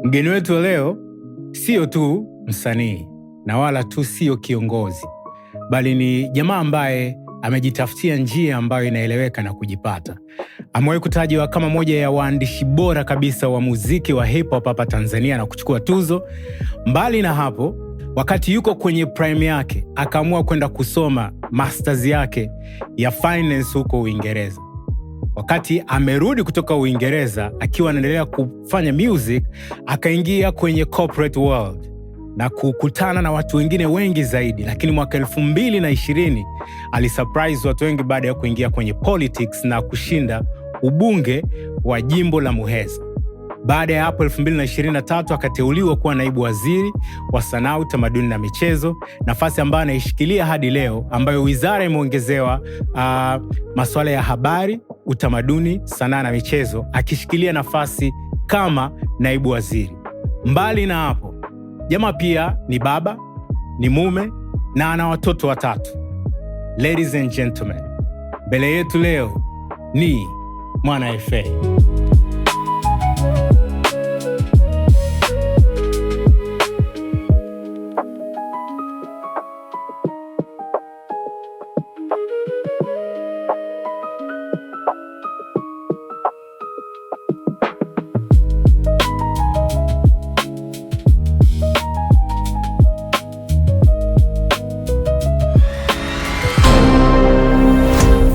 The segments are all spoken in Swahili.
Mgeni wetu leo sio tu msanii na wala tu sio kiongozi, bali ni jamaa ambaye amejitafutia njia ambayo inaeleweka na kujipata. Amewahi kutajwa kama moja ya waandishi bora kabisa wa muziki wa hip hop hapa Tanzania na kuchukua tuzo. Mbali na hapo, wakati yuko kwenye prime yake, akaamua kwenda kusoma masters yake ya finance huko Uingereza. Wakati amerudi kutoka Uingereza akiwa anaendelea kufanya music, akaingia kwenye corporate world na kukutana na watu wengine wengi zaidi. Lakini mwaka 2020 alisurprise watu wengi baada ya kuingia kwenye politics na kushinda ubunge wa jimbo la Muheza. Baada ya hapo 2023 akateuliwa kuwa naibu waziri wa sanaa, utamaduni na michezo, nafasi ambayo anaishikilia hadi leo, ambayo wizara imeongezewa masuala ya habari, utamaduni, sanaa na michezo, akishikilia nafasi kama naibu waziri. Mbali na hapo, jamaa pia ni baba, ni mume na ana watoto 3. Ladies and gentlemen, mbele yetu leo ni Mwana FA.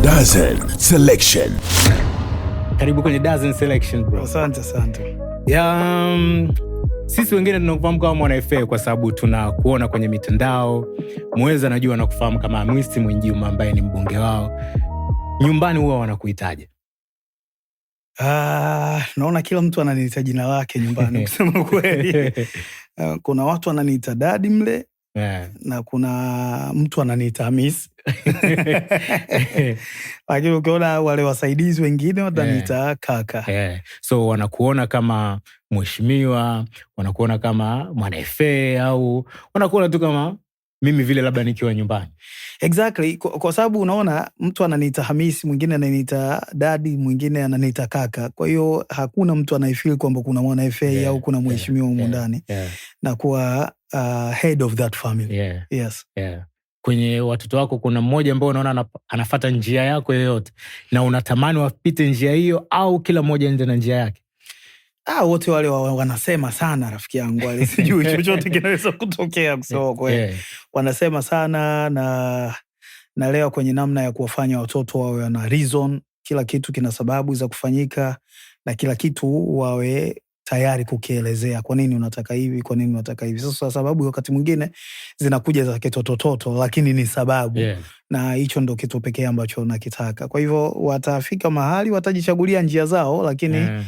Dazen Selection. Karibu kwenye Dazen Selection, bro. Asante. Sisi wengine tunakufahamu kama Mwana FA kwa sababu tunakuona kwenye mitandao. Muweza najua nakufahamu kama Hamisi Mwinjuma ambaye ni mbunge wao. Nyumbani huwa wanakuitaje? Naona kila mtu ananiita jina lake nyumbani kusema kweli. Kuna watu wananiita dadi mle. Yeah. Na kuna mtu ananiita Hamisi. Lakini ukiona wale wasaidizi wengine wataniita kaka. Yeah. So wanakuona kama mheshimiwa, wanakuona kama Mwana FA, au wanakuona tu kama mimi vile labda nikiwa nyumbani? Exactly. Kwa sababu unaona mtu ananiita Hamisi, mwingine ananiita dadi, mwingine ananiita kaka. Kwa hiyo hakuna mtu anaifeel kwamba kuna Mwana FA au kuna mheshimiwa humu ndani. Na kuwa head of that family. Yes. Kwenye watoto wako kuna mmoja ambao unaona anafuata njia yako yoyote na unatamani wapite njia hiyo, au kila mmoja ende na njia yake? Wote wale wanasema sana, rafiki yangu wale, sijui chochote kinaweza kutokea kusema kweli. Wanasema sana na leo kwenye namna ya kuwafanya watoto wawe na reason, kila kitu kina sababu za kufanyika na kila kitu wawe tayari kukielezea. Kwa nini unataka hivi? Kwa nini unataka hivi? Sasa sababu wakati mwingine zinakuja za kitototo, lakini ni sababu. Na hicho ndo kitu pekee ambacho nakitaka. Kwa hivyo watafika mahali watajichagulia njia zao, lakini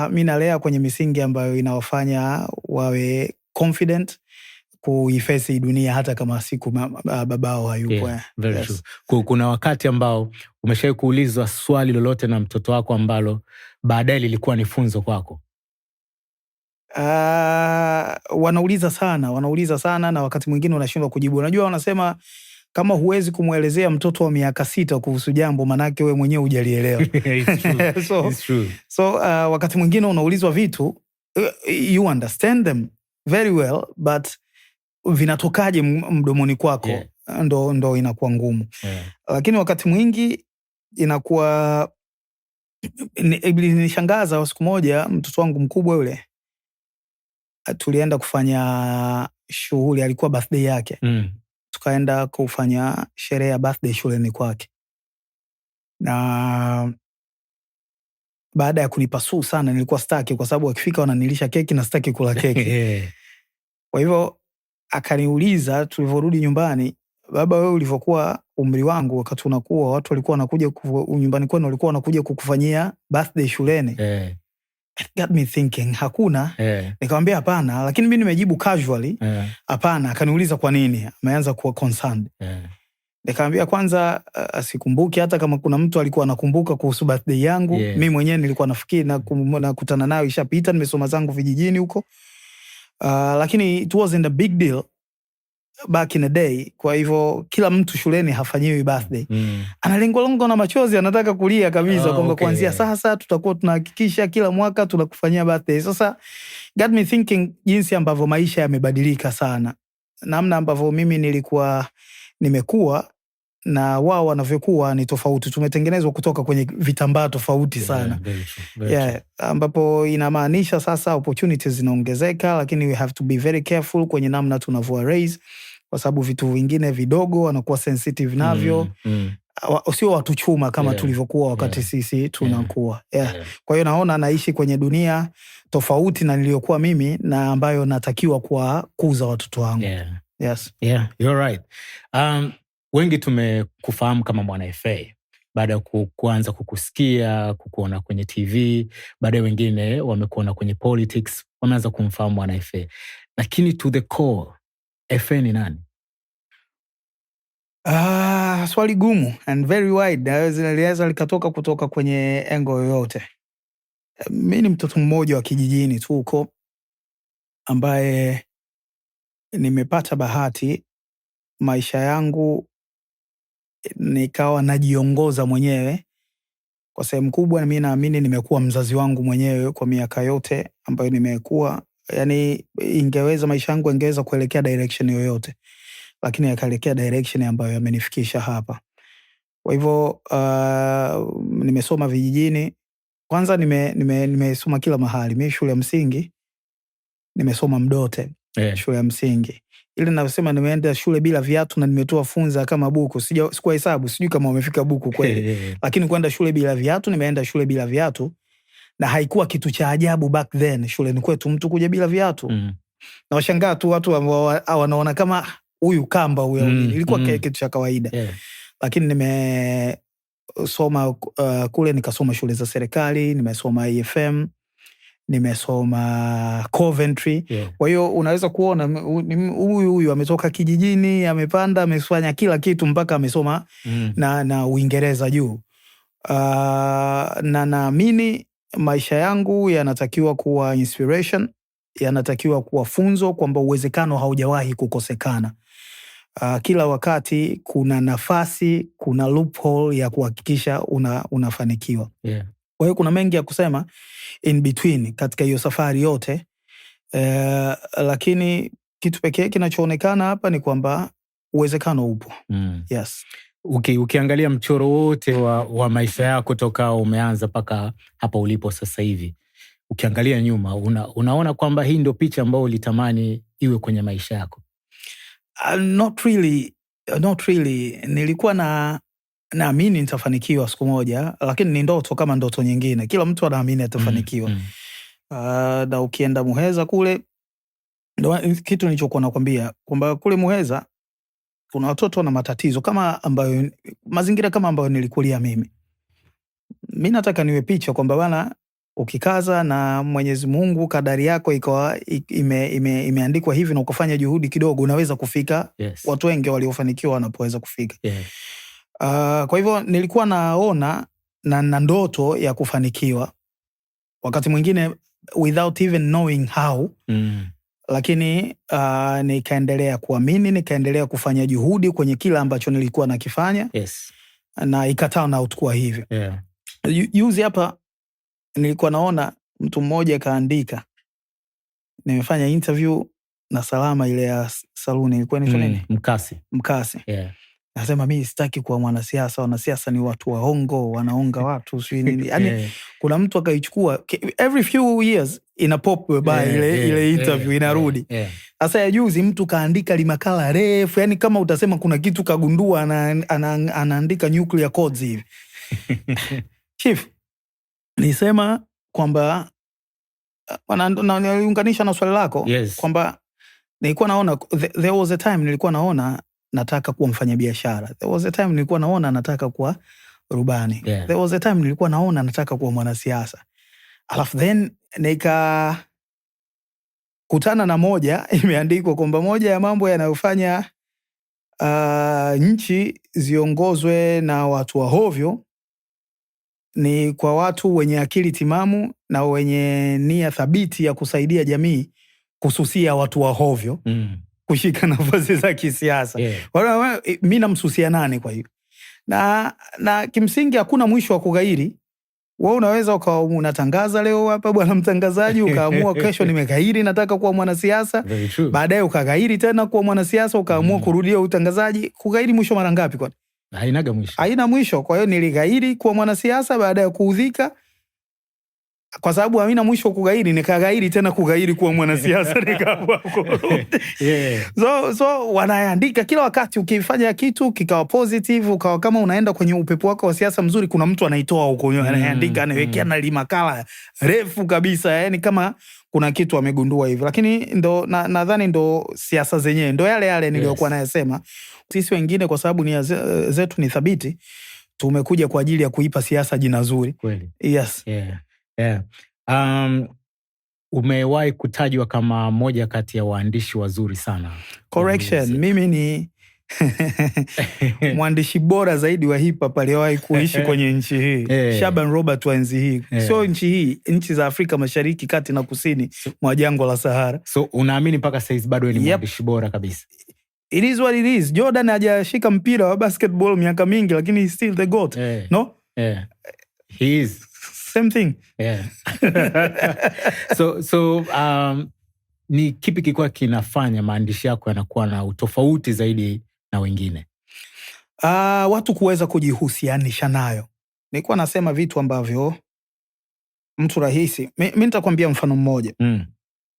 mimi nalea kwenye misingi ambayo inawafanya wawe confident kuiface dunia hata kama siku babao hayupo. Very true. Kuna wakati ambao umeshawahi kuulizwa swali lolote na mtoto wako ambalo baadaye lilikuwa ni funzo kwako? Wanauliza sana na wakati mwingine wanashindwa kujibu. Unajua wanasema kama huwezi kumwelezea mtoto wa miaka 6 kuhusu jambo, manake wewe mwenyewe hujalielewa. It's true. So wakati mwingine unaulizwa vitu, you understand them very well, but vinatokaje mdomoni kwako? Ndo inakuwa ngumu. Lakini wakati mwingi inakuwa nishangaza. Siku moja mtoto wangu mkubwa yule, tulienda kufanya shughuli, alikuwa birthday yake. Tukaenda kufanya sherehe ya birthday shuleni kwake. Na baada ya kunipasua sana, nilikuwa staki, kwa sababu wakifika wananilisha keki na staki kula keki. Kwa hivyo akaniuliza tulivyorudi nyumbani, baba, wewe ulivyokuwa umri wangu wakati unakuwa, watu walikuwa wanakuja nyumbani kwenu, walikuwa wanakuja kukufanyia birthday shuleni? It got me thinking, hakuna. Nikamwambia hapana, lakini mimi nimejibu casually, hapana. Akaniuliza kwa nini, ameanza kuwa concerned. Nikamwambia kwanza asikumbuki, hata kama kuna mtu alikuwa anakumbuka kuhusu birthday yangu, mimi mwenyewe nilikuwa nafikiri na kutana nayo ishapita, nimesoma zangu vijijini huko. Lakini it wasn't a big deal. back in the day. Kwa hivyo kila mtu shuleni hafanyiwi birthday. Analengolongo na machozi, anataka kulia kabisa kwamba kuanzia sasa tutakuwa tunahakikisha kila mwaka tunakufanyia birthday. Sasa got me thinking jinsi ambavyo maisha yamebadilika sana. Namna ambavyo mimi nilikuwa nimekuwa na wao wanavyokuwa ni tofauti. Tumetengenezwa kutoka kwenye vitambaa tofauti sana. Ambapo inamaanisha sasa opportunities zinaongezeka, lakini we have to be very careful kwenye namna tunavyo raise, kwa sababu vitu vingine vidogo wanakuwa sensitive navyo. Sio watu chuma kama tulivyokuwa wakati sisi tunakuwa. Kwa hiyo naona naishi kwenye dunia tofauti na niliyokuwa mimi, na ambayo natakiwa kuwakuza watoto wangu. Yes. You're right. Wengi tumekufahamu kama Mwana FA baada ya kuanza kukusikia, kukuona kwenye TV, baadaye wengine wamekuona kwenye politics, wameanza kumfahamu Mwana FA. Lakini to the core, FA ni nani? Swali gumu and very wide. Linaweza likatoka kutoka kwenye engo yoyote. Mimi ni mtoto mmoja wa kijijini tu huko, ambaye nimepata bahati maisha yangu nikawa najiongoza mwenyewe kwa sehemu kubwa. Na mimi naamini nimekuwa mzazi wangu mwenyewe kwa miaka yote ambayo nimekuwa. Yani maisha yangu ingeweza kuelekea direction yoyote, lakini yakaelekea direction ambayo yamenifikisha hapa. Kwa hivyo nimesoma vijijini. Kwanza nimesoma kila mahali. Mimi shule ya msingi nimesoma Mdote. Shule ya msingi. Ile nasema nimeenda shule bila viatu na nimetoa funza kama buku. Sikuwa hesabu, sijui kama wamefika buku kweli. Lakini kwenda shule bila viatu, nimeenda shule bila viatu. Na haikuwa kitu cha ajabu back then. Shule ni kwetu mtu kuja bila viatu. Na washangaa tu watu wanaona kama huyu kamba huyu. Ilikuwa kitu cha kawaida. Lakini nimesoma kule, nikasoma shule za serikali, nimesoma IFM, nimesoma Coventry. Kwa hiyo unaweza kuona huyu ametoka kijijini, amepanda, amefanya kila kitu mpaka amesoma na Uingereza juu. Na naamini maisha yangu yanatakiwa kuwa inspiration, yanatakiwa kuwa funzo kwamba uwezekano haujawahi kukosekana. Kila wakati kuna nafasi, kuna loophole ya kuhakikisha unafanikiwa. Kwa hiyo kuna mengi ya kusema in between katika hiyo safari yote. Lakini kitu pekee kinachoonekana hapa ni kwamba uwezekano upo. Yes. Ukiangalia mchoro wote wa maisha yako toka umeanza paka hapa ulipo sasa hivi, ukiangalia nyuma, unaona kwamba hii ndio picha ambayo ulitamani iwe kwenye maisha yako? Not really. Nilikuwa naamini nitafanikiwa siku moja, lakini ni ndoto kama ndoto nyingine. Kila mtu anaamini atafanikiwa. Na ukienda Muheza kule, kitu nilichokuwa nakwambia kwamba kule Muheza kuna watoto na matatizo mazingira kama ambayo nilikulia mimi. Mimi nataka niwe picha kwamba bana, ukikaza na Mwenyezi Mungu kadari yako ikawa imeandikwa hivi na ukafanya juhudi kidogo, unaweza kufika. Watu wengi waliofanikiwa wanapoweza kufika. Kwa hivyo nilikuwa naona na ndoto ya kufanikiwa, wakati mwingine without even knowing how. Lakini nikaendelea kuamini, nikaendelea kufanya juhudi kwenye kila ambacho nilikuwa nakifanya. Na ikaturn out kuwa hivyo. Juzi hapa nilikuwa naona mtu mmoja kaandika, nimefanya interview na Salama ile ya saluni, ilikuwa ni nini? Mkasi. Nasema mimi sitaki kuwa mwanasiasa, wanasiasa ni watu waongo, wanaonga watu sio nini. Yani kuna mtu akaichukua every few years ina pop by ile interview inarudi. Sasa ya juzi mtu kaandika limakala refu, yani kama utasema kuna kitu kagundua, anaandika nuclear codes hivi. Chief, nisema kwamba niunganisha na swali lako kwamba nilikuwa naona there was a time nilikuwa naona nataka kuwa mfanyabiashara. There was a time nilikuwa naona nataka kuwa rubani. There was a time nilikuwa naona nataka kuwa mwanasiasa. Alafu then nikakutana na moja imeandikwa kwamba moja ya mambo yanayofanya nchi ziongozwe na watu wa hovyo ni kwa watu wenye akili timamu na wenye nia thabiti ya kusaidia jamii kususia watu wa hovyo. kushika nafasi za kisiasa. Mimi namsusia nani kwa hiyo? Na kimsingi hakuna mwisho wa kughairi. Wewe unaweza ukawa unatangaza leo hapa bwana mtangazaji, ukaamua kesho nimeghairi nataka kuwa mwanasiasa. Baadaye ukaghairi tena kuwa mwanasiasa, ukaamua kurudia utangazaji. Kughairi mwisho mara ngapi kwani? Hainaga mwisho. Haina mwisho. Kwa hiyo nilighairi kuwa mwanasiasa, baadaye kuudhika. Kwa sababu hamina mwisho wa kughairi, nikaghairi tena kughairi kuwa mwanasiasa nikaamua. So wanaandika kila wakati, ukifanya kitu kikawa positive, ukawa kama unaenda kwenye upepo wako wa siasa mzuri, kuna mtu anaitoa huko, anaandika, anawekea na limakala refu kabisa, yani kama kuna kitu amegundua hivi. Lakini ndo nadhani ndo siasa zenyewe ndo yale niliyokuwa nayasema. Sisi wengine kwa sababu nia zetu ni thabiti, tumekuja kwa ajili ya kuipa siasa jina zuri. Kweli. Yes. Yeah. Umewahi kutajwa kama moja kati ya waandishi wazuri sana. Correction, mimi ni mwandishi bora zaidi wa hip hop aliyewahi kuishi kwenye nchi hii. Shaban Robert wa enzi hii. Sio nchi hii, nchi za Afrika Mashariki, Kati na Kusini mwa jangwa la Sahara. So unaamini mpaka saizi bado ni mwandishi bora kabisa? It is what it is. Jordan hajashika mpira wa basketball miaka mingi, lakini he's still the GOAT. No? He is. Same thing. So ni kipi kilikuwa kinafanya maandishi yako yanakuwa na utofauti zaidi na wengine? Watu kuweza kujihusianisha nayo. Nilikuwa nasema vitu ambavyo mtu rahisi. Mimi nitakwambia mfano mmoja.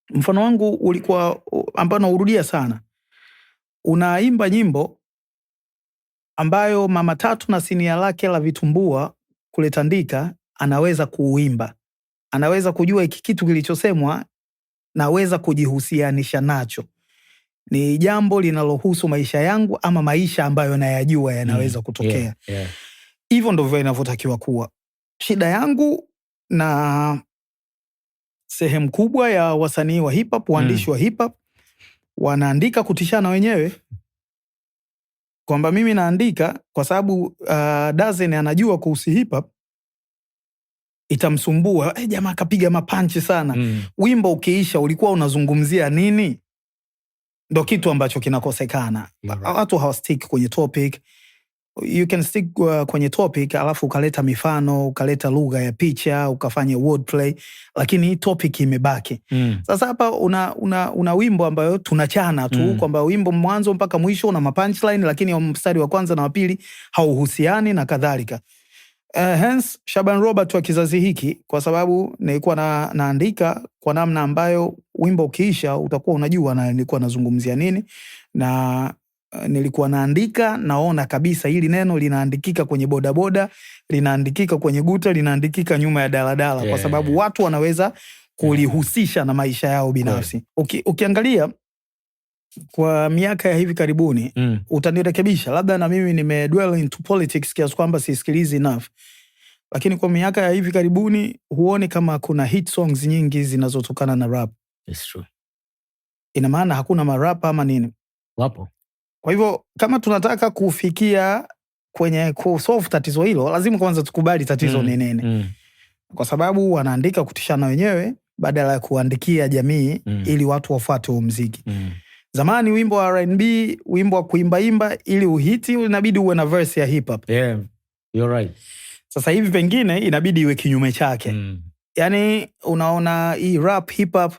Mfano wangu ulikuwa ambao naurudia sana. Unaimba nyimbo ambayo Mama Tatu na sinia lake la vitumbua kule Tandika anaweza kuuimba. Anaweza kujua hiki kitu kilichosemwa, naweza kujihusianisha nacho. Ni jambo linalohusu maisha yangu ama maisha ambayo nayajua yanaweza kutokea. Hivyo ndivyo inavyotakiwa kuwa. Shida yangu na sehemu kubwa ya wasanii wa hip hop, waandishi wa hip hop, wanaandika kutishana wenyewe. Kwamba mimi naandika kwa sababu Dazen anajua kuhusu hip hop, itamsumbua. Jamaa kapiga mapanchi sana. Wimbo ukiisha ulikuwa unazungumzia nini? Ndo kitu ambacho kinakosekana. Watu hawastick kwenye topic. You can stick kwenye topic alafu ukaleta mifano, ukaleta lugha ya picha, ukafanya wordplay, lakini topic imebaki. Sasa hapa una wimbo ambayo tunachana tu, kwamba wimbo mwanzo mpaka mwisho una mapunchline, lakini mstari wa kwanza na wa pili hauhusiani na kadhalika. Hence Shaban Robert wa kizazi hiki, kwa sababu nilikuwa naandika kwa namna ambayo wimbo ukiisha utakuwa unajua na nilikuwa nazungumzia nini, na nilikuwa naandika naona kabisa hili neno linaandikika kwenye bodaboda, linaandikika kwenye guta, linaandikika nyuma ya daladala, kwa sababu watu wanaweza kulihusisha na maisha yao binafsi. Ukiangalia kwa miaka ya hivi karibuni, utanirekebisha, labda na mimi nimedwell into politics kiasi kwamba sisikilizi enough, lakini kwa miaka ya hivi karibuni huoni kama kuna hit songs nyingi zinazotokana na rap. It's true. Ina maana hakuna marapa ama nini? Wapo. Kwa hivyo kama tunataka kufikia kwenye kusolve tatizo hilo, lazima kwanza tukubali tatizo ni nini. Kwa sababu wanaandika kutishana wenyewe badala ya kuandikia jamii ili watu wafuate huo muziki. Zamani wimbo wa R&B, wimbo wa kuimbaimba, ili uhiti inabidi uwe na verse ya hip hop. Yeah, you're right. Sasa hivi pengine inabidi iwe kinyume chake. Yani unaona hii rap hip hop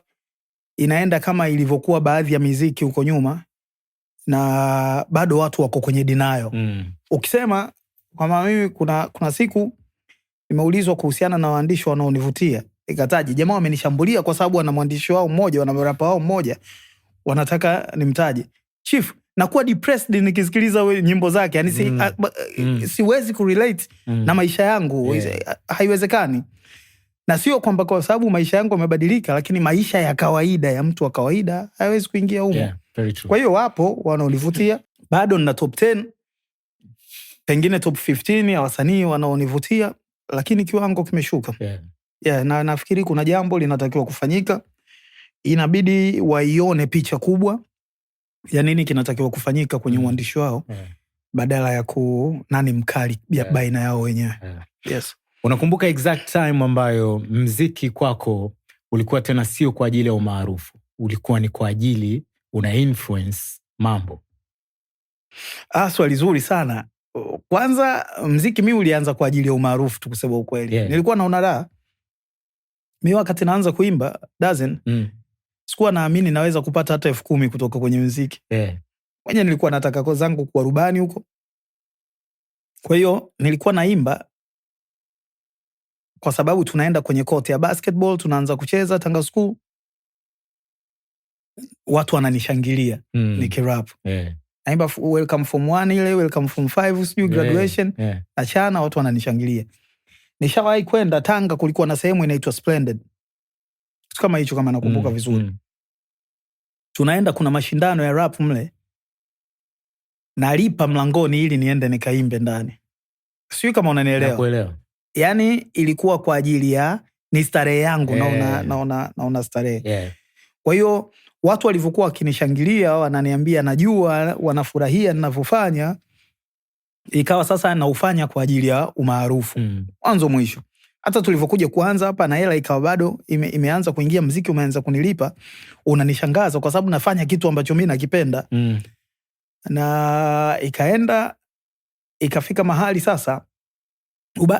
inaenda kama ilivyokuwa baadhi ya muziki huko nyuma, na bado watu wako kwenye denial. Ukisema kama mimi kuna siku nimeulizwa kuhusiana na waandishi wanaonivutia, ikataji jamaa wamenishambulia kwa sababu wana mwandishi wao mmoja, wana rapa wao mmoja, wanataka nimtaje. Chief, nakuwa depressed nikisikiliza nyimbo zake. Yani siwezi kurelate na maisha yangu. Haiwezekani. Na sio kwamba kwa sababu maisha yangu yamebadilika, lakini maisha ya kawaida ya mtu wa kawaida haiwezi kuingia huko. Kwa hiyo wapo wanaonivutia. Bado nina top 10, pengine top 15 ya wasanii wanaonivutia, lakini kiwango kimeshuka. Na nafikiri kuna jambo linatakiwa kufanyika. Inabidi waione picha kubwa ya nini kinatakiwa kufanyika kwenye uandishi wao, badala ya nani mkali baina yao wenyewe. Yes. Unakumbuka exact time ambayo mziki kwako ulikuwa tena sio kwa ajili ya umaarufu, ulikuwa ni kwa ajili una influence mambo? Swali zuri sana. Kwanza mziki mimi ulianza kwa ajili ya umaarufu tu, kusema ukweli. Nilikuwa naona raha. Mimi wakati naanza kuimba Dazen, sikuwa naamini naweza kupata hata 10,000 kutoka kwenye muziki. Mwenye nilikuwa nataka kwa zangu kwa rubani huko. Kwa hiyo nilikuwa naimba kwa sababu tunaenda kwenye court ya basketball, tunaanza kucheza Tanga School. Watu wananishangilia nikirap. Naimba welcome form 1 ile, welcome form 5, sijui graduation. Achana, watu wananishangilia. Nishawahi kwenda Tanga, kulikuwa na sehemu inaitwa Splendid. Kama hicho, kama nakumbuka vizuri. Tunaenda, kuna mashindano ya rap mle. Nalipa mlangoni ili niende nikaimbe ndani. Sijui kama unanielewa. Nakuelewa. Yani ilikuwa kwa ajili ya ni starehe yangu, naona starehe. Kwa hiyo watu walivyokuwa wakinishangilia, wananiambia najua, wanafurahia ninavyofanya, ikawa sasa naufanya kwa ajili ya umaarufu. Mwanzo mwisho. Hata tulivyokuja kuanza hapa na hela ikawa bado imeanza kuingia, muziki umeanza kunilipa, unanishangaza kwa sababu nafanya kitu ambacho mimi nakipenda. Na ikaenda ikafika mahali sasa,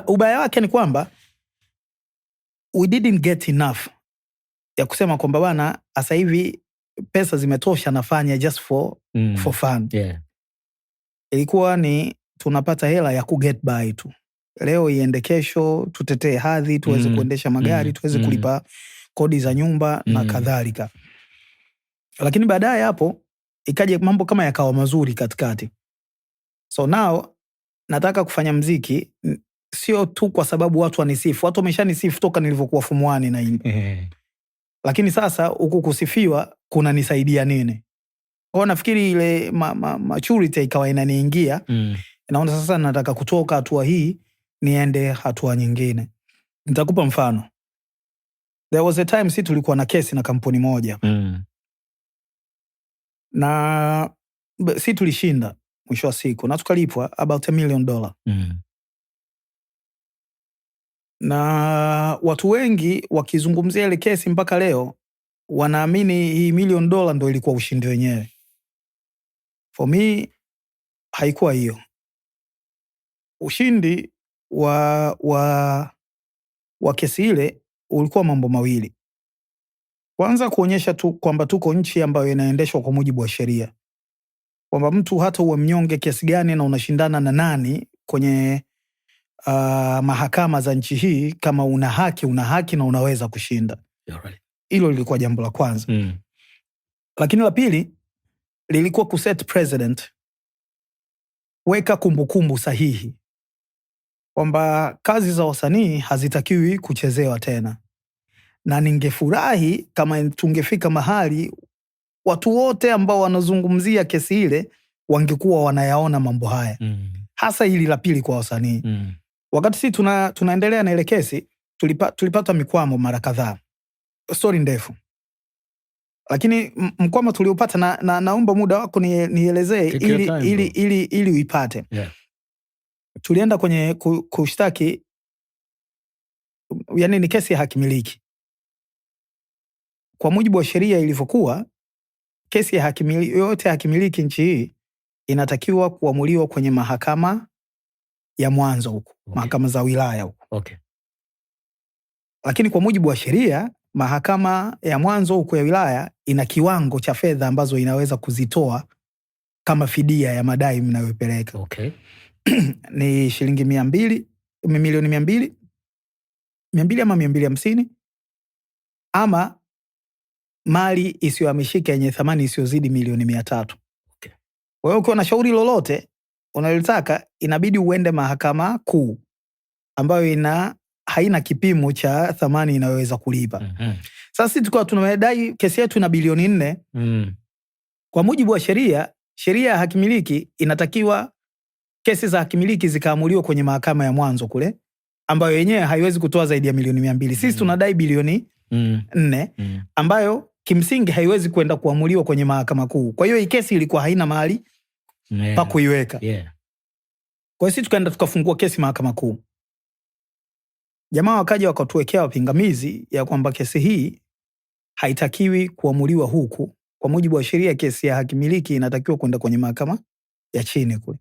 ubaya wake ni kwamba we didn't get enough ya kusema kwamba bwana, sasa hivi pesa zimetosha, nafanya just for fun. Ilikuwa ni tunapata hela ya ku get by tu. Leo iende, kesho tutetee hadhi, tuweze kuendesha magari, tuweze kulipa kodi za nyumba na kadhalika. Lakini baadaye hapo ikaje mambo kama yakawa mazuri katikati. So now nataka kufanya mziki sio tu kwa sababu watu wanisifu. Watu wameshanisifu toka nilivyokuwa form 1 naimba. Lakini sasa huku kusifiwa kuna nisaidia nini? Kwa nafikiri ile maturity ikawa inaniingia. Naona sasa nataka kutoka hatua hii niende hatua nyingine. Nitakupa mfano. There was a time si tulikuwa na kesi na kampuni moja. Na si tulishinda mwisho wa siku, na tukalipwa about $1 million. Na watu wengi wakizungumzia ile kesi mpaka leo wanaamini hii $1 million ndo ilikuwa ushindi wenyewe. For me haikuwa hiyo. Ushindi wa kesi ile ulikuwa mambo mawili. Kwanza, kuonyesha tu kwamba tuko nchi ambayo inaendeshwa kwa mujibu wa sheria. Kwamba mtu hata uwe mnyonge kiasi gani na unashindana na nani kwenye mahakama za nchi hii, kama una haki na unaweza kushinda. Hilo lilikuwa jambo la kwanza. Lakini la pili lilikuwa kuset president, weka kumbukumbu sahihi kwamba kazi za wasanii hazitakiwi kuchezewa tena. Na ningefurahi kama tungefika mahali watu wote ambao wanazungumzia kesi ile wangekuwa wanayaona mambo haya. Hasa hili la pili kwa wasanii. Wakati si tunaendelea na ile kesi, tulipata mikwamo mara kadhaa. Story ndefu. Lakini mkwamo tuliopata, naomba muda wako nielezee ili uipate. Tulienda kwenye kushtaki, yani ni kesi ya hakimiliki. Kwa mujibu wa sheria ilivyokuwa, kesi ya yote hakimiliki nchi hii inatakiwa kuamuliwa kwenye mahakama ya mwanzo huko, mahakama za wilaya huko. Lakini kwa mujibu wa sheria, mahakama ya mwanzo huko ya wilaya ina kiwango cha fedha ambazo inaweza kuzitoa kama fidia ya madai mnayopeleka. Ni shilingi 200, milioni 200 ama 250, ama mali isiyohamishika yenye thamani isiyozidi milioni 300. Kwa hiyo ukiwa na shauri lolote unalitaka, inabidi uende mahakama kuu ambayo haina kipimo cha thamani inayoweza kulipa. Sasa sisi tukawa tunadai kesi yetu ina bilioni 4. Kwa mujibu wa sheria ya hakimiliki inatakiwa kesi za hakimiliki zikaamuliwa kwenye mahakama ya mwanzo kule, ambayo yenyewe haiwezi kutoa zaidi ya milioni 200. Sisi tunadai bilioni 4 ambayo kimsingi haiwezi kwenda kuamuliwa kwenye mahakama kuu. Kwa hiyo hii kesi ilikuwa haina mahali pa kuiweka. Kwa hiyo sisi tukaenda tukafungua kesi mahakama kuu. Jamaa wakaja wakatuwekea wapingamizi ya kwamba kesi hii haitakiwi kuamuliwa huku kwa mujibu wa sheria kesi ya hakimiliki inatakiwa kwenda kwenye mahakama ya chini kule.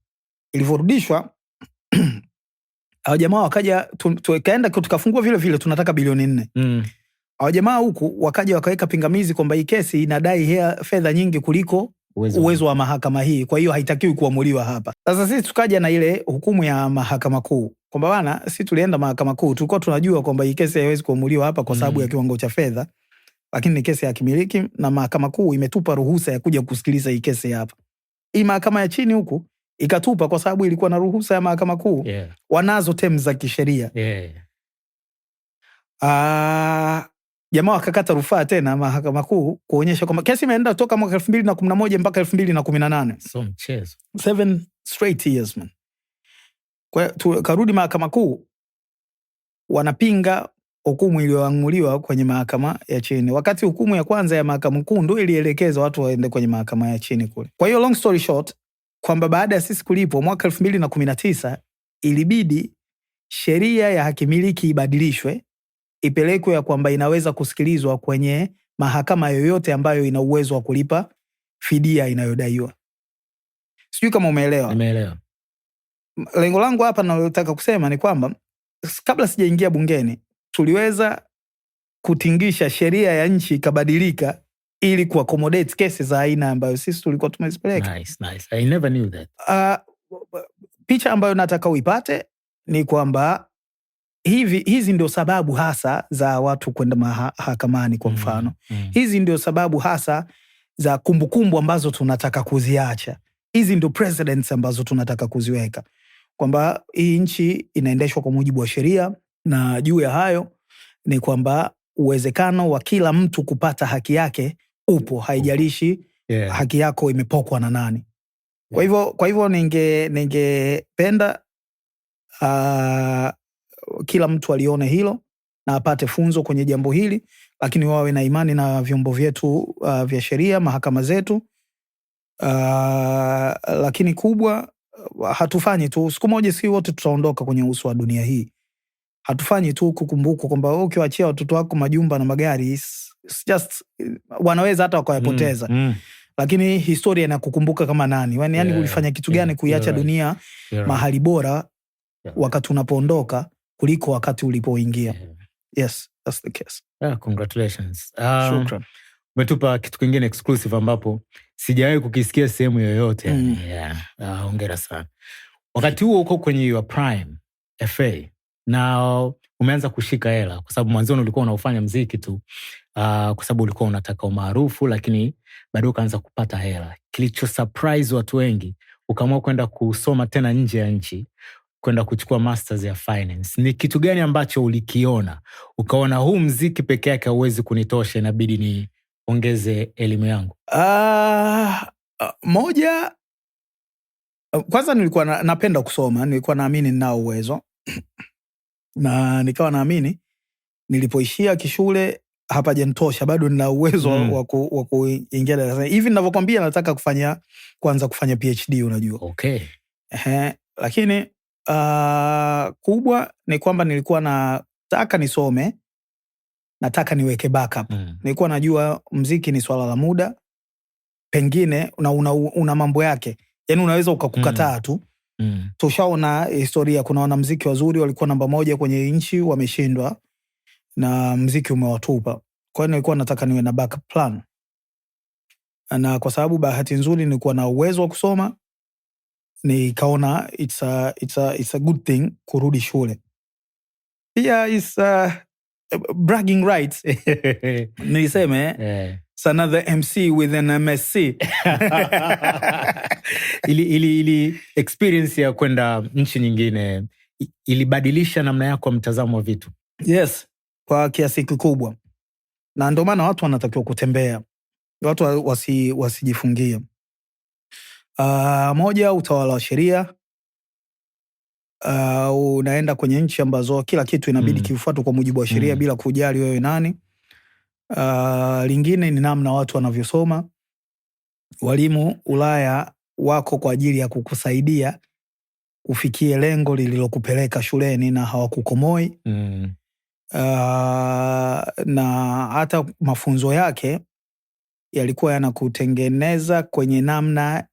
Ilivyorudishwa hao jamaa wakaja tukaenda tukafungua vile vile tunataka bilioni 4. Hao jamaa huku wakaja wakaweka pingamizi kwamba hii kesi inadai fedha nyingi kuliko uwezo wa mahakama hii, kwa hiyo haitakiwi kuamuliwa hapa. Sasa sisi tukaja na ile hukumu ya mahakama kuu kwamba bwana, sisi tulienda mahakama kuu, tulikuwa tunajua kwamba hii kesi haiwezi kuamuliwa hapa kwa sababu ya kiwango cha fedha, lakini ni kesi ya kimiliki na mahakama kuu imetupa ruhusa ya kuja kusikiliza hii kesi hapa. Hii mahakama ya chini huku ikatupa kwa sababu ilikuwa na ruhusa ya mahakama kuu. Wanazo terms za kisheria. Jamaa wakakata rufaa tena mahakama kuu kuonyesha kwamba kesi imeenda toka mwaka 2011 mpaka 2018. So mchezo. 7 straight years man. Kwa karudi mahakama kuu wanapinga hukumu iliyoamuliwa kwenye mahakama ya chini. Wakati hukumu ya kwanza ya mahakama kuu ndio ilielekeza watu waende kwenye mahakama ya chini kule. Kwa hiyo long story short kwamba baada ya sisi kulipwa mwaka 2019 ilibidi sheria ya hakimiliki ibadilishwe ipelekwe ya kwamba inaweza kusikilizwa kwenye mahakama yoyote ambayo ina uwezo wa kulipa fidia inayodaiwa. Sijui kama umeelewa. Nimeelewa. Lengo langu hapa nalotaka kusema ni kwamba kabla sijaingia bungeni tuliweza kutingisha sheria ya nchi ikabadilika ili kuaccommodate kesi za aina ambayo sisi tulikuwa tumezipeleka. Nice. I never knew that. Picha ambayo nataka uipate ni kwamba hizi ndio sababu hasa za watu kwenda mahakamani kwa mfano. Hizi ndio sababu hasa za kumbukumbu ambazo tunataka kuziacha. Hizi ndio precedents ambazo tunataka kuziweka. Kwamba hii nchi inaendeshwa kwa mujibu wa sheria, na juu ya hayo ni kwamba uwezekano wa kila mtu kupata haki yake upo, haijalishi haki yako imepokwa na nani. Kwa hivyo ningependa kila mtu alione hilo na apate funzo kwenye jambo hili, lakini wawe na imani na vyombo vyetu vya sheria, mahakama zetu. Lakini kubwa, hatufanyi tu siku moja si wote tutaondoka kwenye uso wa dunia hii. Hatufanyi tu kukumbuka kwamba ukiwaachia watoto wako majumba na magari, it's just wanaweza hata wakayapoteza. Lakini historia inakukumbuka kama nani. Yani ulifanya kitu gani kuiacha dunia mahali bora wakati unapoondoka kuliko wakati ulipoingia. Yes, that's the case. Congratulations. Shukran. Umetupa kitu kingine exclusive ambapo sijawahi kukisikia sehemu yoyote. Hongera sana. Wakati huo uko kwenye your prime FA na umeanza kushika hela, kwa sababu mwanzoni ulikuwa unaufanya mziki tu kwa sababu ulikuwa unataka umaarufu, lakini bado ukaanza kupata hela. Kilicho surprise watu wengi, ukaamua kwenda kusoma tena nje ya nchi, kwenda kuchukua masters ya finance. Ni kitu gani ambacho ulikiona ukaona huu mziki peke yake hauwezi kunitosha, inabidi ni ongeze elimu yangu? Moja, kwanza nilikuwa napenda kusoma, nilikuwa naamini ninao uwezo na nikawa naamini nilipoishia kishule hapajanitosha, bado nina uwezo wa kuingia darasani. Hivi ninavyokuambia nataka kuanza kufanya PhD, unajua. Okay. Lakini kubwa ni kwamba nilikuwa nataka nisome, nataka niweke backup. Nilikuwa najua mziki ni swala la muda, pengine una mambo yake. Yani unaweza ukakukataa tu. Tushaona historia, kuna wanamziki wazuri walikuwa namba 1 kwenye nchi wameshindwa na mziki umewatupa. Kwa hiyo nilikuwa nataka niwe na backup plan. Na kwa sababu bahati nzuri nilikuwa na uwezo wa kusoma, nikaona it's a good thing kurudi shule. Pia it's bragging rights. Niseme it's another MC with an MSc. ili experience ya kwenda nchi nyingine ilibadilisha namna yako ya mtazamo wa vitu? Yes, kwa kiasi kikubwa. Na ndio maana watu wanatakiwa kutembea. Watu wasijifungie. Moja, utawala wa sheria. Unaenda kwenye nchi ambazo kila kitu inabidi kifuatwe kwa mujibu wa sheria bila kujali wewe nani. Lingine ni namna watu wanavyosoma. Walimu Ulaya wako kwa ajili ya kukusaidia ufikie lengo lililokupeleka shuleni na hawakukomoi. Na hata mafunzo yake yalikuwa yanakutengeneza kwenye namna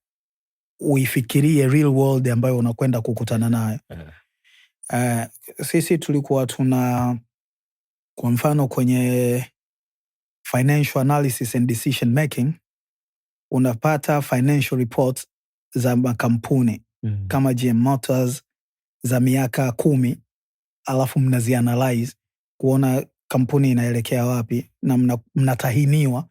uifikirie real world ambayo unakwenda kukutana nayo. Sisi tulikuwa kwa mfano kwenye financial analysis and decision making, unapata financial reports za makampuni kama GM Motors za miaka 10, alafu mnazianalyze kuona kampuni inaelekea wapi na mnatahiniwa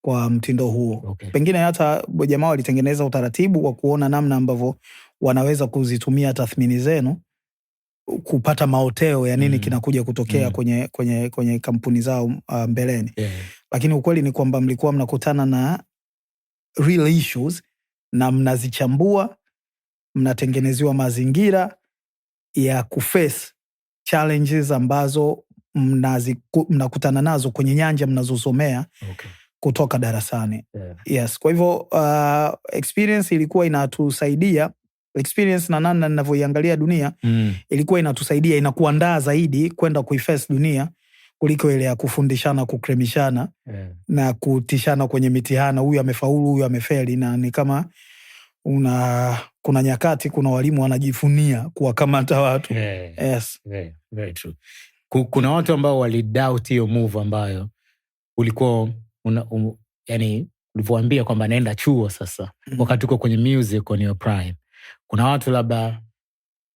kwa mtindo huo. Okay. Pengine hata jamaa walitengeneza utaratibu wa kuona namna ambavyo wanaweza kuzitumia tathmini zenu kupata maoteo ya nini kinakuja kutokea kwenye kampuni zao mbeleni. Lakini ukweli ni kwamba mlikuwa mnakutana na real issues na mnazichambua, mnatengeneziwa mazingira ya kuface challenges ambazo mnakutana nazo kwenye nyanja mnazosomea kutoka darasani. Yes. Kwa hivyo experience ilikuwa inatusaidia, experience na namna ninavyoiangalia dunia ilikuwa inatusaidia, inakuandaa zaidi kwenda kuiface dunia kuliko ile ya kufundishana, kukremishana na kutishana kwenye mitihani, huyu amefaulu, huyu amefeli, na ni kama kuna nyakati kuna walimu wanajifunia kuwakamata watu. Yes. Very true. Kuna watu ambao walidoubt hiyo move ambayo ulikuwa yani ulivyoambia kwamba naenda chuo sasa wakati uko kwenye music on your prime. Kuna watu labda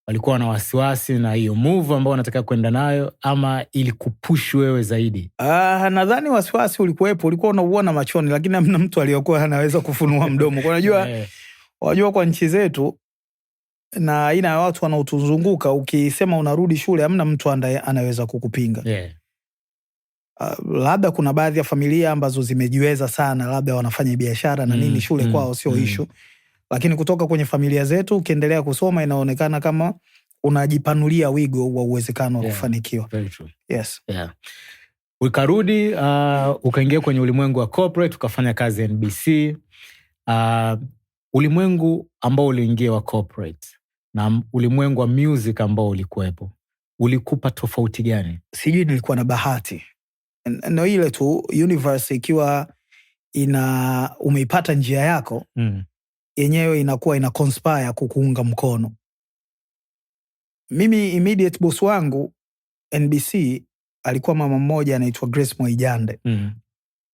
walikuwa na wasiwasi na hiyo move ambao wanataka kwenda nayo, ama ili kupush wewe zaidi? Nadhani wasiwasi ulikuwepo, ulikuwa unauona machoni, lakini hamna mtu aliyokuwa anaweza kufunua mdomo. Kwa unajua kwa nchi zetu na aina ya watu wanaotuzunguka, ukisema unarudi shule hamna mtu anaweza kukupinga. Labda kuna baadhi ya familia ambazo zimejiweza sana, labda wanafanya biashara na nini, shule kwao sio issue. Lakini kutoka kwenye familia zetu ukiendelea kusoma inaonekana kama unajipanulia wigo wa uwezekano wa kufanikiwa. Very true. Yes. Ukarudi ukaingia kwenye ulimwengu wa corporate, ukafanya kazi NBC. Ulimwengu ambao uliingia wa corporate na ulimwengu wa music ambao ulikuwepo, ulikupa tofauti gani? Sijui, nilikuwa na bahati. Ndio ile tu universe ikiwa umeipata njia yako, yenyewe inakuwa ina conspire kukuunga mkono. Mimi immediate boss wangu NBC alikuwa mama mmoja anaitwa Grace Mwaijande.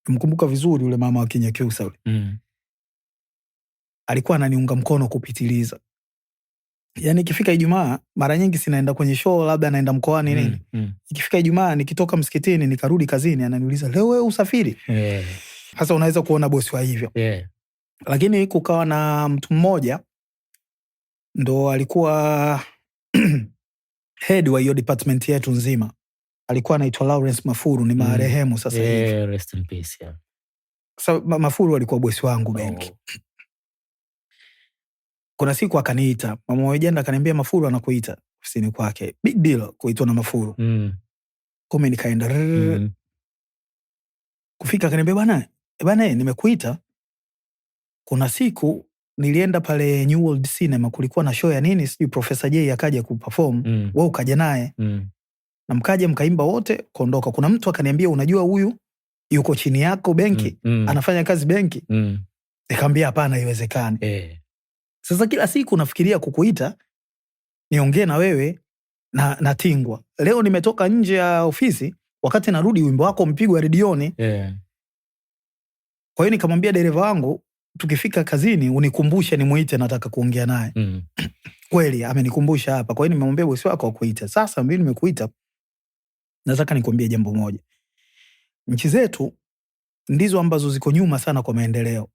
Mkumbuka vizuri ule mama wa Kinyakyusa ule. Alikuwa ananiunga mkono kupitiliza. Yani ikifika Ijumaa, mara nyingi sinaenda kwenye show, labda naenda mkoani nini. Ikifika Ijumaa nikitoka msikitini nikarudi kazini, ananiuliza, "Leo wewe usafiri?" Sasa unaweza kuona bosi wa hivyo. Lakini kukawa na mtu mmoja ndo alikuwa head wa hiyo department yetu nzima. Alikuwa anaitwa Lawrence Mafuru, ni marehemu sasa hivi. Rest in peace. Sasa Mafuru alikuwa bosi wangu benki. Kuna siku akaniita, mama Mwaijanda akaniambia, "Mafuru anakuita ofisini kwake." Big deal kuitwa na Mafuru. Kumi nikaenda. Kufika akaniambia, bwana nimekuita. Kuna siku nilienda pale New World Cinema, kulikuwa na show ya nini, sijui Professor Jay akaja kuperform, wewe ukaja naye. Na mkaja mkaimba wote, kaondoka. Kuna mtu akaniambia, "Unajua huyu yuko chini yako benki, anafanya kazi benki." Nikamwambia, "Hapana, haiwezekani." Sasa kila siku nafikiria kukuita niongee na wewe na tingwa. Leo nimetoka nje ya ofisi, wakati narudi wimbo wako mpigwa redioni. Kwa hiyo nikamwambia dereva wangu, tukifika kazini unikumbushe nimuite, nataka kuongea naye. Kweli amenikumbusha hapa. Kwa hiyo nimemwambia bosi wako akuite. Sasa mimi nimekuita, nataka nikwambie jambo moja. Nchi zetu ndizo ambazo ziko nyuma sana kwa maendeleo.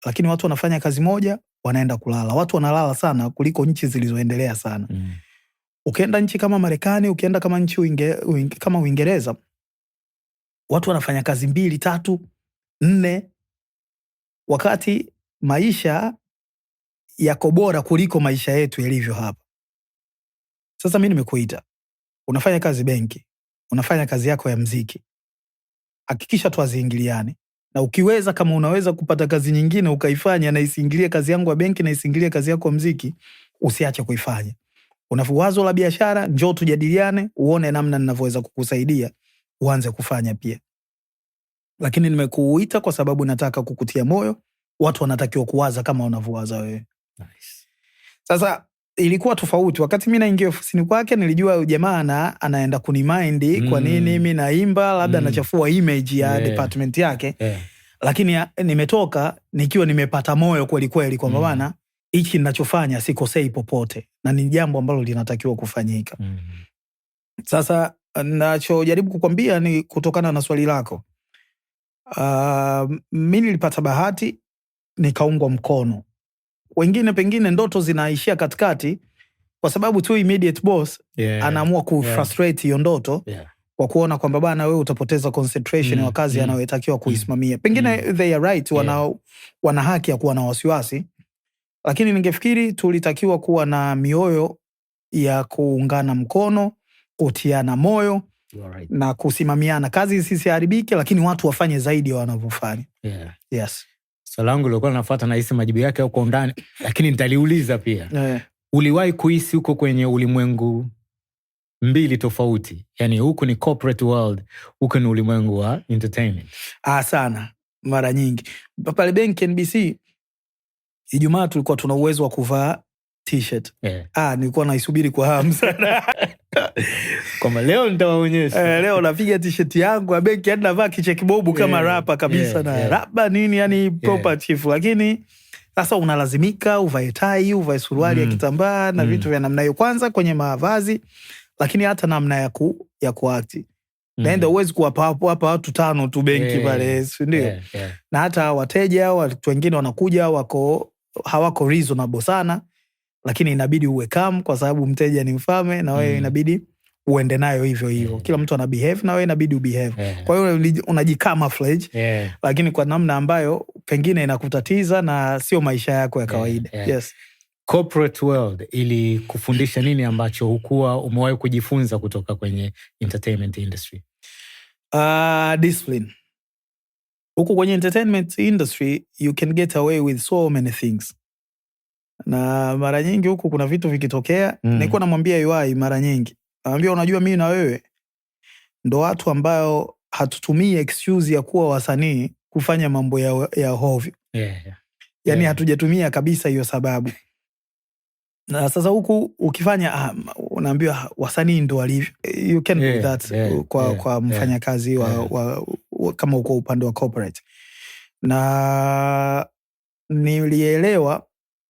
Lakini watu wanafanya kazi moja, wanaenda kulala. Watu wanalala sana kuliko nchi zilizoendelea sana. Ukienda nchi kama Marekani, ukienda kama nchi kama Uingereza, watu wanafanya kazi 2, 3, 4, wakati maisha yako bora kuliko maisha yetu yalivyo hapa. Sasa mimi nimekuita, unafanya kazi benki, unafanya kazi yako ya mziki. Hakikisha tuaziingiliane. Na ukiweza, kama unaweza kupata kazi nyingine ukaifanya na isiingilie kazi yangu ya benki na isiingilie kazi yako ya mziki, usiache kuifanya. Una wazo la biashara, njoo tujadiliane, uone namna ninavyoweza kukusaidia uanze kufanya pia. lakini nimekuita kwa sababu nataka kukutia moyo. Watu wanatakiwa kuwaza kama unavyowaza wewe. Nice. Sasa ilikuwa tofauti. Wakati mimi naingia ofisini kwake nilijua jamaa anaenda kunimind kwa nini mimi naimba, labda anachafua image ya department yake. Lakini nimetoka nikiwa nimepata moyo kweli kweli kwamba bana, hichi ninachofanya sikosei popote na ni jambo ambalo linatakiwa kufanyika. Sasa nachojaribu kukwambia ni kutokana na swali lako. Mimi nilipata bahati nikaungwa mkono. Wengine pengine ndoto zinaishia katikati kwa sababu tu immediate boss anaamua kufrustrate hiyo ndoto kwa kuona kwamba bana, wewe utapoteza concentration wa kazi anayotakiwa kuisimamia. Pengine they are right, wana haki ya kuwa na wasiwasi, lakini ningefikiri tulitakiwa kuwa na mioyo ya kuungana mkono, kutiana moyo na kusimamiana. Kazi isiharibike, lakini watu wafanye zaidi ya wanavyofanya. Yes. Swali langu lilikuwa linafuata na hisi majibu yake huko undani, lakini nitaliuliza pia. Uliwahi kuhisi huko kwenye ulimwengu mbili tofauti? Yani huku ni corporate world, huku ni ulimwengu wa entertainment. Sana, mara nyingi. Pale benki NBC, Ijumaa tulikuwa tuna uwezo wa kuvaa t-shirt. Nilikuwa naisubiri kwa hamu sana. Kwamba leo nitawaonyesha. Leo napiga t-shirt yangu ya benki, hadi navaa kichekibobu kama rapa kabisa na rapa nini, yani proper chief. Lakini sasa unalazimika uvae tai, uvae suruali ya kitambaa na vitu vya namna hiyo, kwanza kwenye mavazi, lakini hata namna ya kuact. Naenda uwezi kuwapa hapa watu 5 tu benki pale, ndio. Na hata wateja, watu wengine wanakuja hawako reasonable sana, lakini inabidi uwe calm kwa sababu mteja ni mfalme na wewe inabidi uende nayo hivyo hivyo. Kila mtu ana behave na wewe inabidi ubehave. Kwa hiyo unajicamouflage, lakini kwa namna ambayo pengine inakutatiza na sio maisha yako ya kawaida. Yes. Corporate world ili kufundisha nini ambacho hukuwa umewahi kujifunza kutoka kwenye entertainment industry? Discipline. Huku kwenye entertainment industry you can get away with so many things. Na mara nyingi huku kuna vitu vikitokea, nilikuwa namwambia UI mara nyingi. Anambia, unajua mimi na wewe ndo watu ambao hatutumii excuse ya kuwa wasanii kufanya mambo ya hovyo. Yani hatujatumia kabisa hiyo sababu. Na sasa huku ukifanya unaambiwa wasanii ndo walivyo. You can do that kwa mfanyakazi kama uko upande wa corporate. Na nilielewa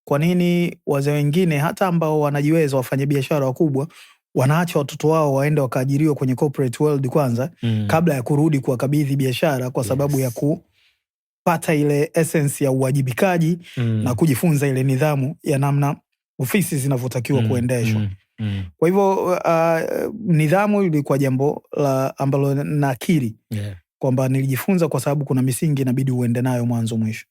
kwa nini wazee wengine hata ambao wanajiweza, wafanya biashara wakubwa, wanaacha watoto wao waende wakaajiriwa kwenye corporate world kwanza kabla ya kurudi kuwakabidhi biashara, kwa sababu ya kupata ile essence ya uwajibikaji na kujifunza ile nidhamu ya namna ofisi zinavyotakiwa kuendeshwa. Kwa hivyo nidhamu ilikuwa jambo ambalo nakiri kwamba nilijifunza, kwa sababu kuna misingi inabidi uende nayo mwanzo mwisho.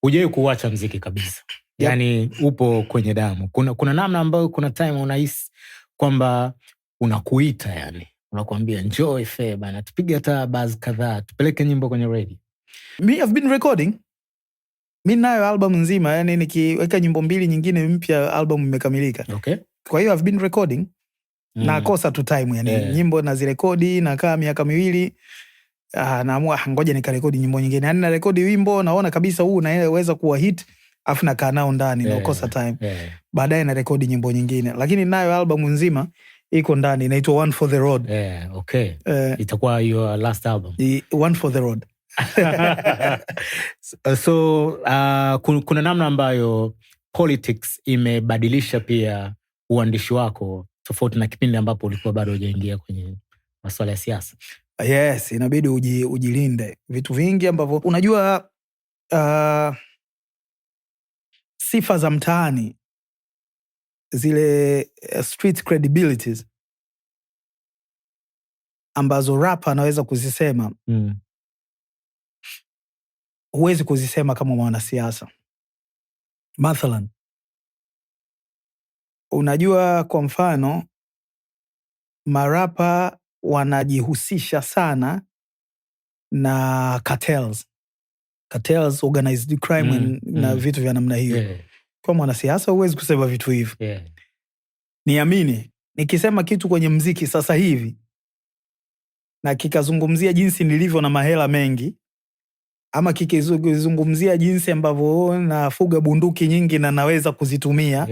Hujawahi kuacha mziki kabisa? Yani upo kwenye damu. Kuna namna ambayo kuna time unahisi kwamba unakuita, yani unakuambia njoo Fe bana, tupige hata buzz kadhaa, tupeleke nyimbo kwenye radio? Me have been recording. Mimi nayo album nzima, yani nikiweka nyimbo 2 nyingine mpya album imekamilika. Kwa hiyo I've been recording. Na kosa tu time, yani nyimbo nazirekodi na kaa miaka 2, naamua ngoja nikarekodi nyimbo nyingine. Yani narekodi wimbo naona kabisa huu naweza kuwa hit, afu nakaa nao ndani na kosa time. Baadaye narekodi nyimbo nyingine, lakini nayo album nzima iko ndani, inaitwa One for the Road. Itakuwa your last album. One for the Road. So kuna namna ambayo politics imebadilisha pia uandishi wako, tofauti na kipindi ambapo ulikuwa bado hujaingia kwenye masuala ya siasa? Yes, inabidi ujilinde vitu vingi ambavyo unajua. Sifa za mtaani, zile street credibilities ambazo rap anaweza kuzisema, huwezi kuzisema kama mwanasiasa. Mathalan, unajua, kwa mfano, marapa wanajihusisha sana na cartels, organized crime na vitu vya namna hiyo. Kwa mwanasiasa huwezi kusema vitu hivyo. Niamini, nikisema kitu kwenye mziki sasa hivi na kikazungumzia jinsi nilivyo na mahela mengi, ama kikizungumzia jinsi ambavyo nafuga bunduki nyingi na naweza kuzitumia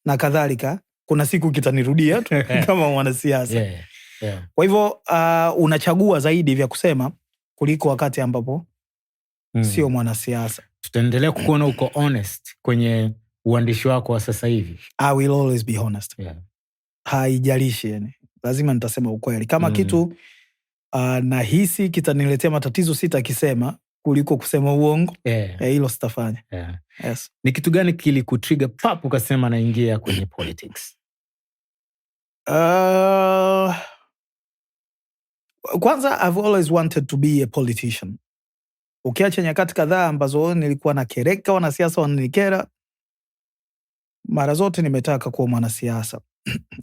na kadhalika, kuna siku kitanirudia tu kama mwanasiasa. Kwa hivyo unachagua zaidi vya kusema kuliko wakati ambapo sio mwanasiasa. Tutaendelea kukuona uko honest kwenye uandishi wako wa sasa hivi. I will always be honest. Haijalishi yani. Lazima nitasema ukweli. Kama kitu nahisi kitaniletea matatizo sitakisema kuliko kusema uongo. Hilo sitafanya. Yes. Ni kitu gani kilikutrigger papo ukasema naingia kwenye politics? Kwanza I've always wanted to be a politician. Ukiacha nyakati kadhaa ambazo nilikuwa na kereka wanasiasa wananikera, mara zote nimetaka kuwa mwanasiasa.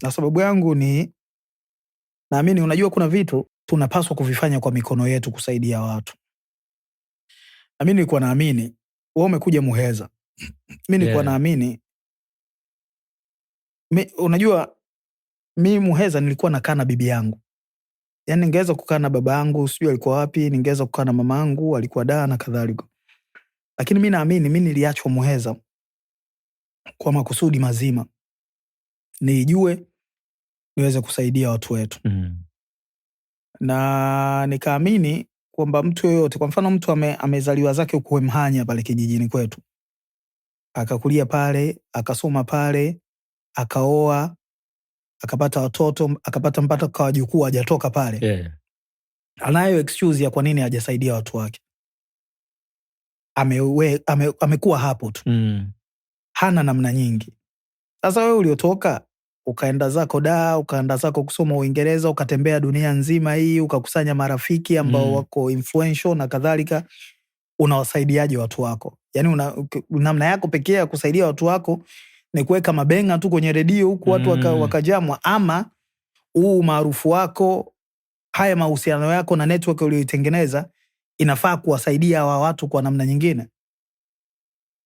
Na sababu yangu ni naamini, unajua kuna vitu tunapaswa kuvifanya kwa mikono yetu kusaidia watu. Na mimi nilikuwa naamini, wewe umekuja Muheza. Mimi nilikuwa naamini, unajua mimi Muheza nilikuwa nakaa na bibi yangu. Yani ningeweza kukaa na baba yangu, sijui alikuwa wapi, ningeweza kukaa na mama yangu, alikuwa Dar na kadhalika. Lakini mimi naamini mimi niliachwa Muheza kwa makusudi mazima. Nijue niweze kusaidia watu wetu. Na nikaamini kwamba mtu yoyote, kwa mfano mtu amezaliwa zake huko Mhanya pale kijijini kwetu, akakulia pale, akasoma pale, akaoa, akapata watoto, akapata mpaka kwa wajukuu, hajatoka pale. Anayo excuse ya kwa nini hajasaidia watu wake. Amekuwa hapo tu. Hana namna nyingi. Sasa wewe uliotoka ukaenda zako Dar, ukaenda zako kusoma Uingereza, ukatembea dunia nzima hii, ukakusanya marafiki ambao wako influential na kadhalika, unawasaidiaje watu wako? Yani namna yako pekee ya kusaidia watu wako ni kuweka mabenga tu kwenye redio huku watu wakajamwa, ama maarufu wako, haya mahusiano yako na network uliyoitengeneza inafaa kuwasaidia hawa watu kwa namna nyingine?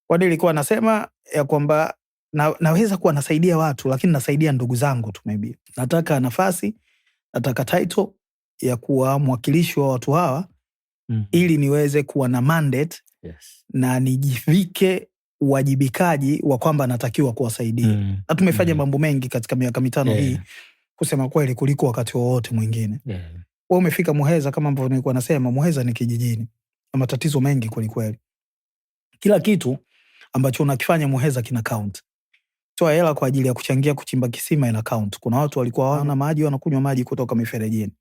Kwa nini nilikuwa nasema ya kwamba naweza kuwa nasaidia watu, lakini nasaidia ndugu zangu tu maybe. Nataka nafasi, nataka title ya kuwa mwakilishi wa watu hawa, ili niweze kuwa na mandate na nijivike uwajibikaji wa kwamba natakiwa kuwasaidia. Na tumefanya mambo mengi katika miaka 5 hii, kusema kweli, kuliko wakati wowote mwingine. Wewe umefika Muheza, kama ambavyo nilikuwa nasema, Muheza ni kijijini na matatizo mengi kweli kweli. Kila kitu ambacho unakifanya Muheza kina count. Toa hela kwa ajili ya kuchangia kuchimba kisima ina count. Kuna watu walikuwa hawana maji, wanakunywa maji kutoka miferejini.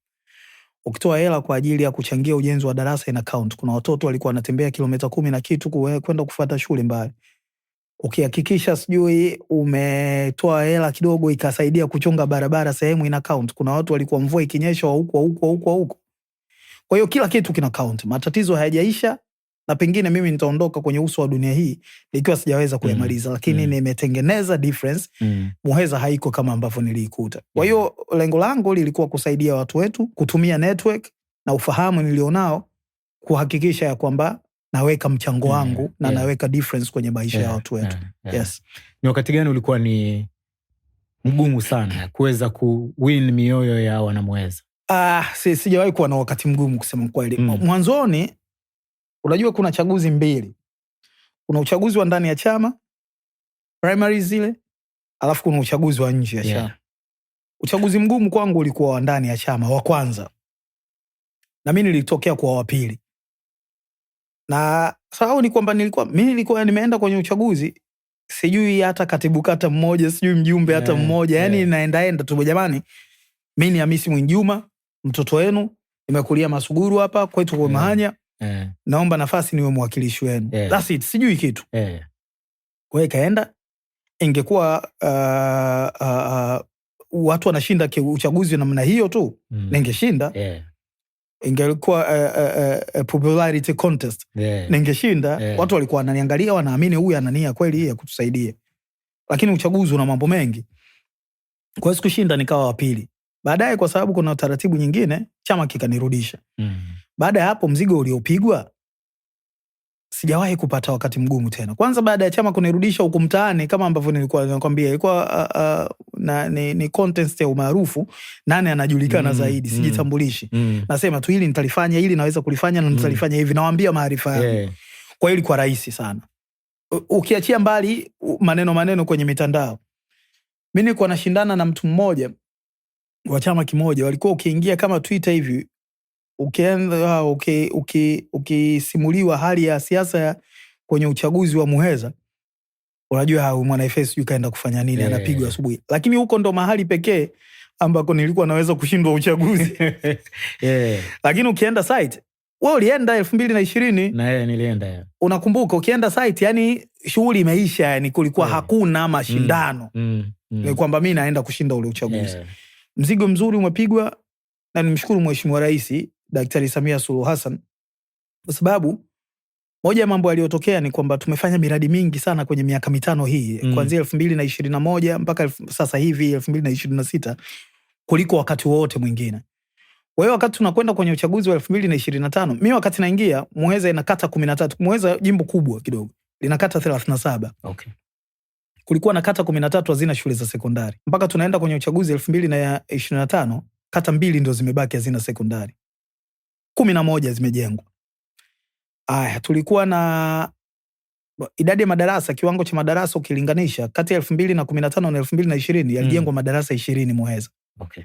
Ukitoa hela kwa ajili ya kuchangia ujenzi wa darasa ina count. Kuna watoto walikuwa wanatembea kilomita 10 na kitu kwenda kufuata shule mbali. Ukihakikisha sijui umetoa hela kidogo ikasaidia kuchonga barabara sehemu ina count. Kuna watu walikuwa mvua ikinyesha huko. Kwa hiyo kila kitu kina count. Matatizo hayajaisha, na pengine mimi nitaondoka kwenye uso wa dunia hii nikiwa sijaweza kuyamaliza, lakini nimetengeneza difference. Muheza haiko kama ambavyo niliikuta. Kwa hiyo lengo langu lilikuwa kusaidia watu wetu, kutumia network na ufahamu nilionao kuhakikisha ya kwamba naweka mchango wangu na naweka difference kwenye maisha ya watu wetu. Yes. Ni wakati gani ulikuwa ni mgumu sana kuweza kuwin mioyo ya wanamuheza? Sijawahi kuwa na wakati mgumu kusema kweli. Mwanzoni, unajua kuna chaguzi mbili. Kuna uchaguzi wa ndani ya chama, primaries zile, alafu kuna uchaguzi wa nje ya chama. Uchaguzi mgumu kwangu ulikuwa wa ndani ya chama, wa kwanza. Na mimi nilitokea kwa wa pili. Na sababu ni kwamba nilikuwa nimeenda kwenye uchaguzi, sijui hata katibu kata mmoja, sijui mjumbe hata mmoja. Yani naenda tu, jamani, mimi ni Hamisi Mwinjuma, mtoto wenu, nimekulia Masuguru hapa kwetu kwa Mahanya. Naomba nafasi niwe mwakilishi wenu. That's it, sijui kitu. Kwa hiyo kaenda, ingekuwa watu wanashinda uchaguzi namna hiyo tu, ningeshinda. Ingekuwa popularity contest, ningeshinda. Watu walikuwa wananiangalia, wanaamini huyu ana nia kweli ya kutusaidia. Lakini uchaguzi una mambo mengi. Kwa hiyo sikushinda, nikawa wa pili. Baadaye kwa sababu kuna taratibu nyingine, chama kikanirudisha. Baada ya hapo mzigo uliopigwa sijawahi kupata wakati mgumu tena. Kwanza baada ya chama kunirudisha huko mtaani, kama ambavyo nilikuwa nakwambia, ilikuwa ni contest ya umaarufu, nani anajulikana zaidi, sijitambulishi. Nasema tu hili nitalifanya, hili naweza kulifanya na nitalifanya hivi, nawaambia maarifa yangu. Kwa hiyo ilikuwa rahisi sana. Ukiachia mbali maneno kwenye mitandao, mimi nilikuwa nashindana na mtu mmoja wa chama kimoja, walikuwa ukiingia kama Twitter hivi, ukienda ukisimuliwa hali ya siasa kwenye uchaguzi wa Muheza, unajua mwana FS yukaenda kufanya nini, anapigwa asubuhi. Lakini huko ndo mahali pekee ambako nilikuwa naweza kushindwa uchaguzi. Lakini ukienda site, wewe ulienda 2020 na yeye nilienda. Unakumbuka ukienda site, yani shughuli imeisha, yani kulikuwa hakuna mashindano. Ni kwamba mimi naenda kushinda ule uchaguzi. Mzigo mzuri umepigwa, na nimshukuru Mheshimiwa Rais Daktari Samia Suluhu Hassan, kwa sababu moja ya mambo yaliyotokea ni kwamba tumefanya miradi mingi sana kwenye miaka mitano hii, kuanzia 2021 mpaka sasa hivi 2026, kuliko wakati wote mwingine. Kwa hiyo wakati tunakwenda kwenye uchaguzi wa 2025, mimi wakati naingia, Muheza ina kata 13. Muheza jimbo kubwa kidogo, lina kata 37. Okay. Kulikuwa na kata 13 hazina shule za sekondari. Mpaka tunaenda kwenye uchaguzi 2025, kata 2 ndio zimebaki hazina sekondari. 11 zimejengwa. Tulikuwa na idadi ya madarasa, kiwango cha madarasa ukilinganisha kati ya 2015 na 2020 yalijengwa madarasa 20 Muheza. Okay.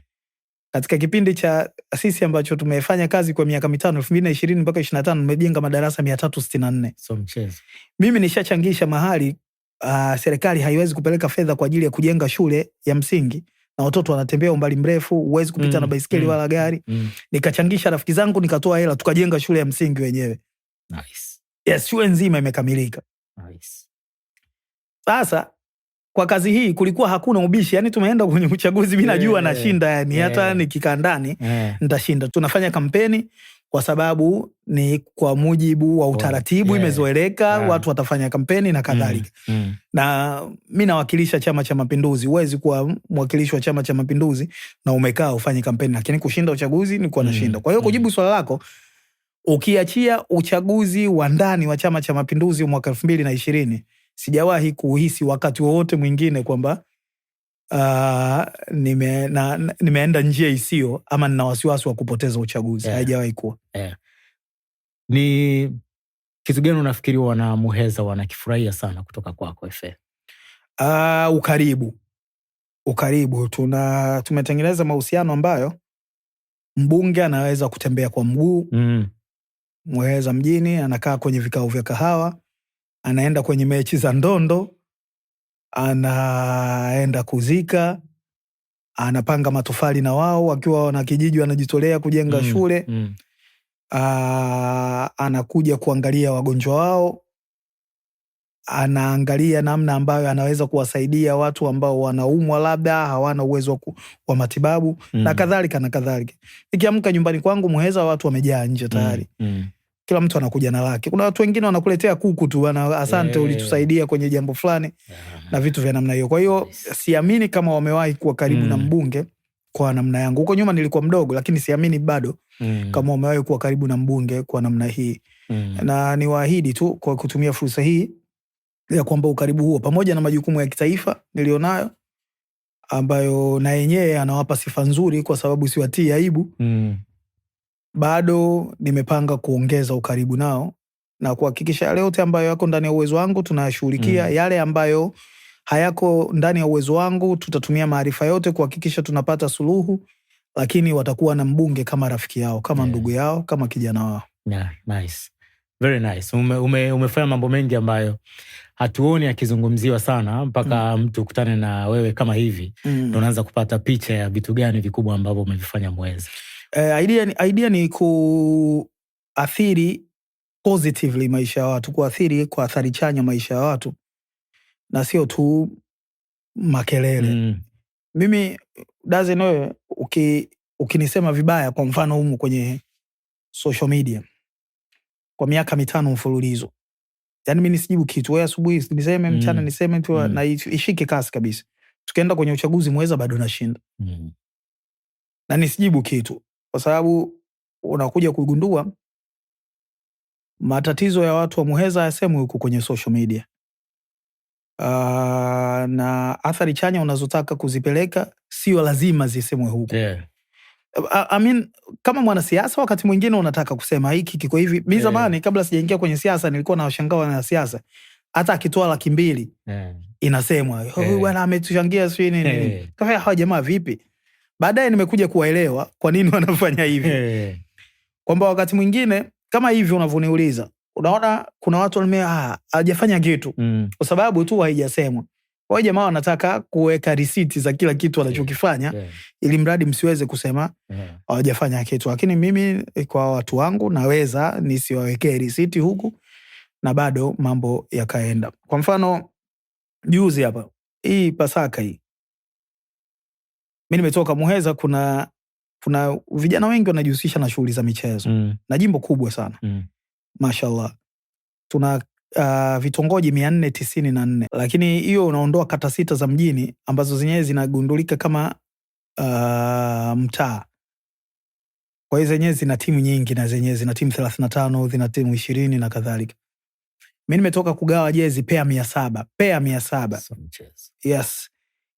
Katika kipindi cha sisi ambacho tumefanya kazi kwa miaka mitano, 2020 mpaka 25, tumejenga madarasa 364. So mchezo. Mimi nishachangisha mahali serikali haiwezi kupeleka fedha kwa ajili ya kujenga shule ya msingi na watoto wanatembea umbali mrefu, huwezi kupita na baisikeli wala gari. Nikachangisha rafiki zangu, nikatoa hela, tukajenga shule ya msingi wenyewe. Nice. Yes, shule nzima imekamilika. Nice. Sasa kwa kazi hii kulikuwa hakuna ubishi, yani tumeenda kwenye uchaguzi mimi najua nashinda, yani hata nikikaa ndani nitashinda. Tunafanya kampeni kwa sababu ni kwa mujibu wa utaratibu, imezoeleka, watu watafanya kampeni na kadhalika. Na mimi nawakilisha Chama cha Mapinduzi, huwezi kuwa mwakilishi wa Chama cha Mapinduzi na umekaa ufanye kampeni, lakini kushinda uchaguzi ni kwa nashinda. Kwa hiyo kujibu swala lako, ukiachia uchaguzi wa ndani wa Chama cha Mapinduzi mwaka 2020, sijawahi kuhisi wakati wowote mwingine kwamba nimeenda njia isiyo ama nina wasiwasi wa kupoteza uchaguzi. Haijawahi kuwa. Ni kitu gani unafikiri wana Muheza wanakifurahia sana kutoka kwako FA? Ukaribu. Tumetengeneza mahusiano ambayo mbunge anaweza kutembea kwa mguu Muheza mjini, anakaa kwenye vikao vya kahawa, anaenda kwenye mechi za ndondo, anaenda kuzika, anapanga matofali na wao wakiwa wana kijiji wanajitolea kujenga shule. Anakuja kuangalia wagonjwa wao, anaangalia namna ambayo anaweza kuwasaidia watu ambao wanaumwa labda hawana uwezo wa matibabu na kadhalika na kadhalika. Nikiamka nyumbani kwangu Muheza watu wamejaa nje tayari. Kila mtu anakuja na lake. Kuna watu wengine wanakuletea kuku tu, asante ulitusaidia kwenye jambo fulani na vitu vya namna hiyo. Kwa hiyo siamini kama wamewahi kuwa karibu na mbunge kwa namna yangu. Huko nyuma nilikuwa mdogo, lakini siamini bado kama wamewahi kuwa karibu na mbunge kwa namna hii. Na niwaahidi tu kwa kutumia fursa hii ya kwamba ukaribu huo pamoja na majukumu ya kitaifa nilionayo, ambayo na yenyewe anawapa sifa nzuri kwa sababu siwatii aibu, bado nimepanga kuongeza ukaribu nao na kuhakikisha yale yote ambayo yako ndani ya uwezo wangu tunayashughulikia. Yale ambayo hayako ndani ya uwezo wangu tutatumia maarifa yote kuhakikisha tunapata suluhu, lakini watakuwa na mbunge kama rafiki yao, kama ndugu yao, kama kijana wao. Nice. Very nice. Umefanya mambo mengi ambayo hatuoni akizungumziwa sana mpaka mtu kutane na wewe kama hivi ndio unaanza kupata picha ya vitu gani vikubwa ambavyo umevifanya Muheza. Idea ni kuathiri positively maisha ya watu, kuathiri kwa athari chanya maisha ya watu na sio tu makelele. Mimi doesn't know, ukinisema vibaya kwa mfano humu kwenye social media kwa miaka 5 mfululizo, yani mimi nisijibu kitu. Wewe asubuhi niseme, mchana niseme tu na ishike kasi kabisa. Tukaenda kwenye uchaguzi Muheza bado nashinda. Na nisijibu kitu kwa sababu unakuja kugundua matatizo ya watu wa Muheza yasemwe huku kwenye social media. Na athari chanya unazotaka kuzipeleka sio lazima zisemwe huku. I mean, kama mwanasiasa wakati mwingine unataka kusema hiki kiko hivi. Mimi zamani kabla sijaingia kwenye siasa nilikuwa na washangaa wanasiasa hata akitoa 200,000 inasemwa huyu bwana ametuchangia sio nini. Kama hawa jamaa vipi? Baadaye nimekuja kuwaelewa kwa nini wanafanya hivi. Kwamba wakati mwingine kama hivi unavyoniuliza, unaona kuna watu hajafanya kitu kwa sababu tu haijasemwa. Wao jamaa wanataka kuweka risiti za kila kitu wanachokifanya ili mradi msiweze kusema hawajafanya kitu. Lakini mimi kwa watu wangu naweza nisiwawekee risiti huku na bado mambo yakaenda. Kwa mfano juzi hapa hii Pasaka hii, mimi nimetoka Muheza, kuna vijana wengi wanajihusisha na shughuli za michezo na jimbo kubwa sana. Mashallah. Tuna vitongoji 494, lakini hiyo unaondoa kata 6 za mjini ambazo zenyewe zinagundulika kama mtaa. Kwa hiyo zenyewe zina timu nyingi na zenyewe zina timu 35, zina timu 20 na kadhalika. Mimi nimetoka kugawa jezi pea 700. Yes.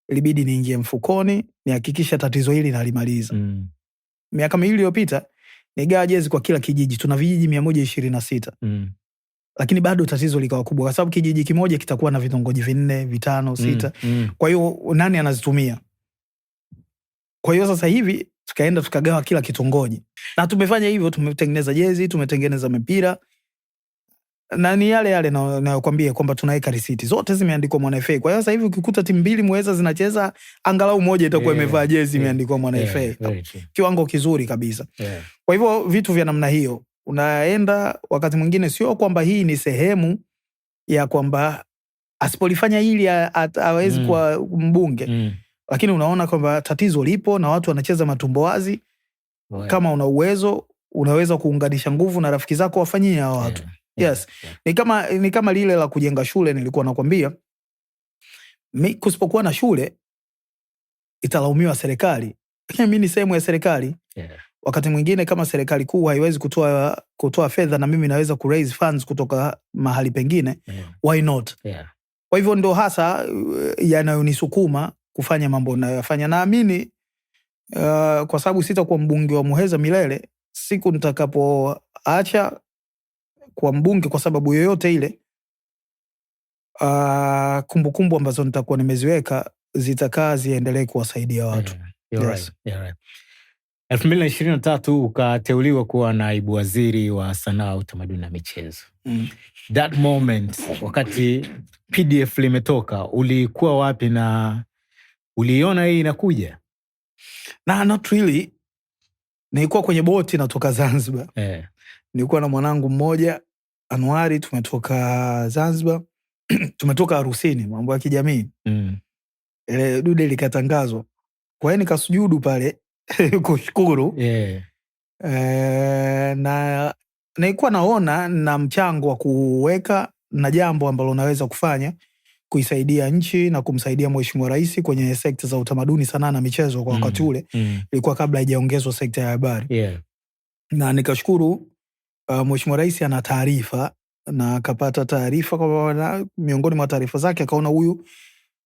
Ilibidi niingie mfukoni nihakikisha tatizo hili nalimaliza. Miaka miwili iliyopita nigawa jezi kwa kila kijiji. Tuna vijiji 126. Lakini bado tatizo likawa kubwa kwa sababu kijiji kimoja kitakuwa na vitongoji 4, 5, 6. Kwa hiyo nani anazitumia? Kwa hiyo sasa hivi tukaenda tukagawa kila kitongoji. Na tumefanya hivyo, tumetengeneza jezi, tumetengeneza mipira. Na ni yale nayokuambia kwamba tunaweka risiti. Zote zimeandikwa Mwana FA. Kwa hiyo sasa hivi ukikuta timu 2 Muheza zinacheza, angalau moja itakuwa imevaa jezi imeandikwa Mwana FA. Kiwango kizuri kabisa. Kwa hivyo vitu vya namna hiyo unaenda wakati mwingine, sio kwamba hii ni sehemu ya kwamba asipolifanya hili hawezi kuwa mbunge. Lakini unaona kwamba tatizo lipo na watu wanacheza matumbo wazi. Kama una uwezo unaweza kuunganisha nguvu na rafiki zako wafanyie hao watu. Yes. Ni kama lile la kujenga shule nilikuwa nakwambia. Kusipokuwa na shule italaumiwa serikali. Lakini mimi ni sehemu ya serikali. Wakati mwingine kama serikali kuu haiwezi kutoa fedha na mimi naweza raise funds kutoka mahali pengine, why not? Kwa hivyo ndo hasa yanayonisukuma kufanya mambo ninayofanya. Naamini kwa sababu sitakuwa mbunge wa Muheza milele, siku nitakapoacha kwa mbunge kwa sababu yoyote ile, kumbukumbu ambazo nitakuwa nimeziweka zitakaa ziendelee kuwasaidia watu. Right. 2023 ukateuliwa kuwa naibu waziri wa sanaa, utamaduni na michezo. That moment, wakati PDF limetoka, ulikuwa wapi na uliona hii inakuja? Not really. Nilikuwa kwenye boti natoka Zanzibar. Nilikuwa na mwanangu mmoja, Anuari, tumetoka Zanzibar. Tumetoka harusini, mambo ya kijamii. Ile dude likatangazwa. Kwa hiyo nikasujudu pale kushukuru. Na nilikuwa naona na mchango wa kuweka na jambo ambalo naweza kufanya kuisaidia nchi na kumsaidia Mheshimiwa Rais kwenye sekta za utamaduni, sanaa na michezo kwa wakati ule. Ilikuwa kabla haijaongezwa sekta ya habari. Na nikashukuru Mheshimiwa Rais ana taarifa na akapata taarifa kwa miongoni mwa taarifa zake akaona huyu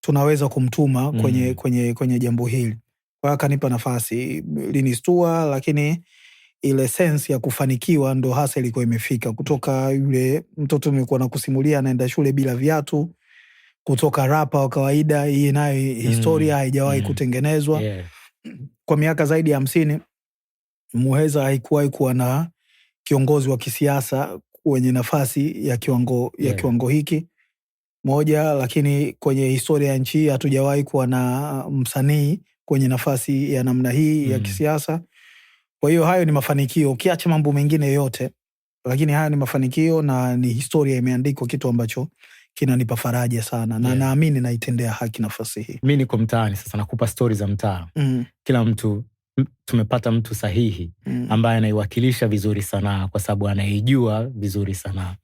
tunaweza kumtuma kwenye jambo hili. Kwa akanipa nafasi, linistua, lakini ile sense ya kufanikiwa ndo hasa ilikuwa imefika. Kutoka yule mtoto nilikuwa nakusimulia anaenda shule bila viatu, kutoka rapa wa kawaida, hii nayo historia haijawahi kutengenezwa. Kwa miaka zaidi ya 50 Muheza haikuwahi kuwa na kiongozi wa kisiasa kwenye nafasi ya kiwango hiki moja, lakini kwenye historia ya nchi hatujawahi kuwa na msanii kwenye nafasi ya namna hii ya kisiasa. Kwa hiyo hayo ni mafanikio, ukiacha mambo mengine yote, lakini hayo ni mafanikio na ni historia imeandikwa, kitu ambacho kinanipa faraja sana na naamini naitendea haki nafasi hii. Mimi niko mtaani sasa, nakupa stories za mtaa. Kila mtu tumepata mtu sahihi ambaye anaiwakilisha vizuri sanaa kwa sababu anaijua vizuri sanaa.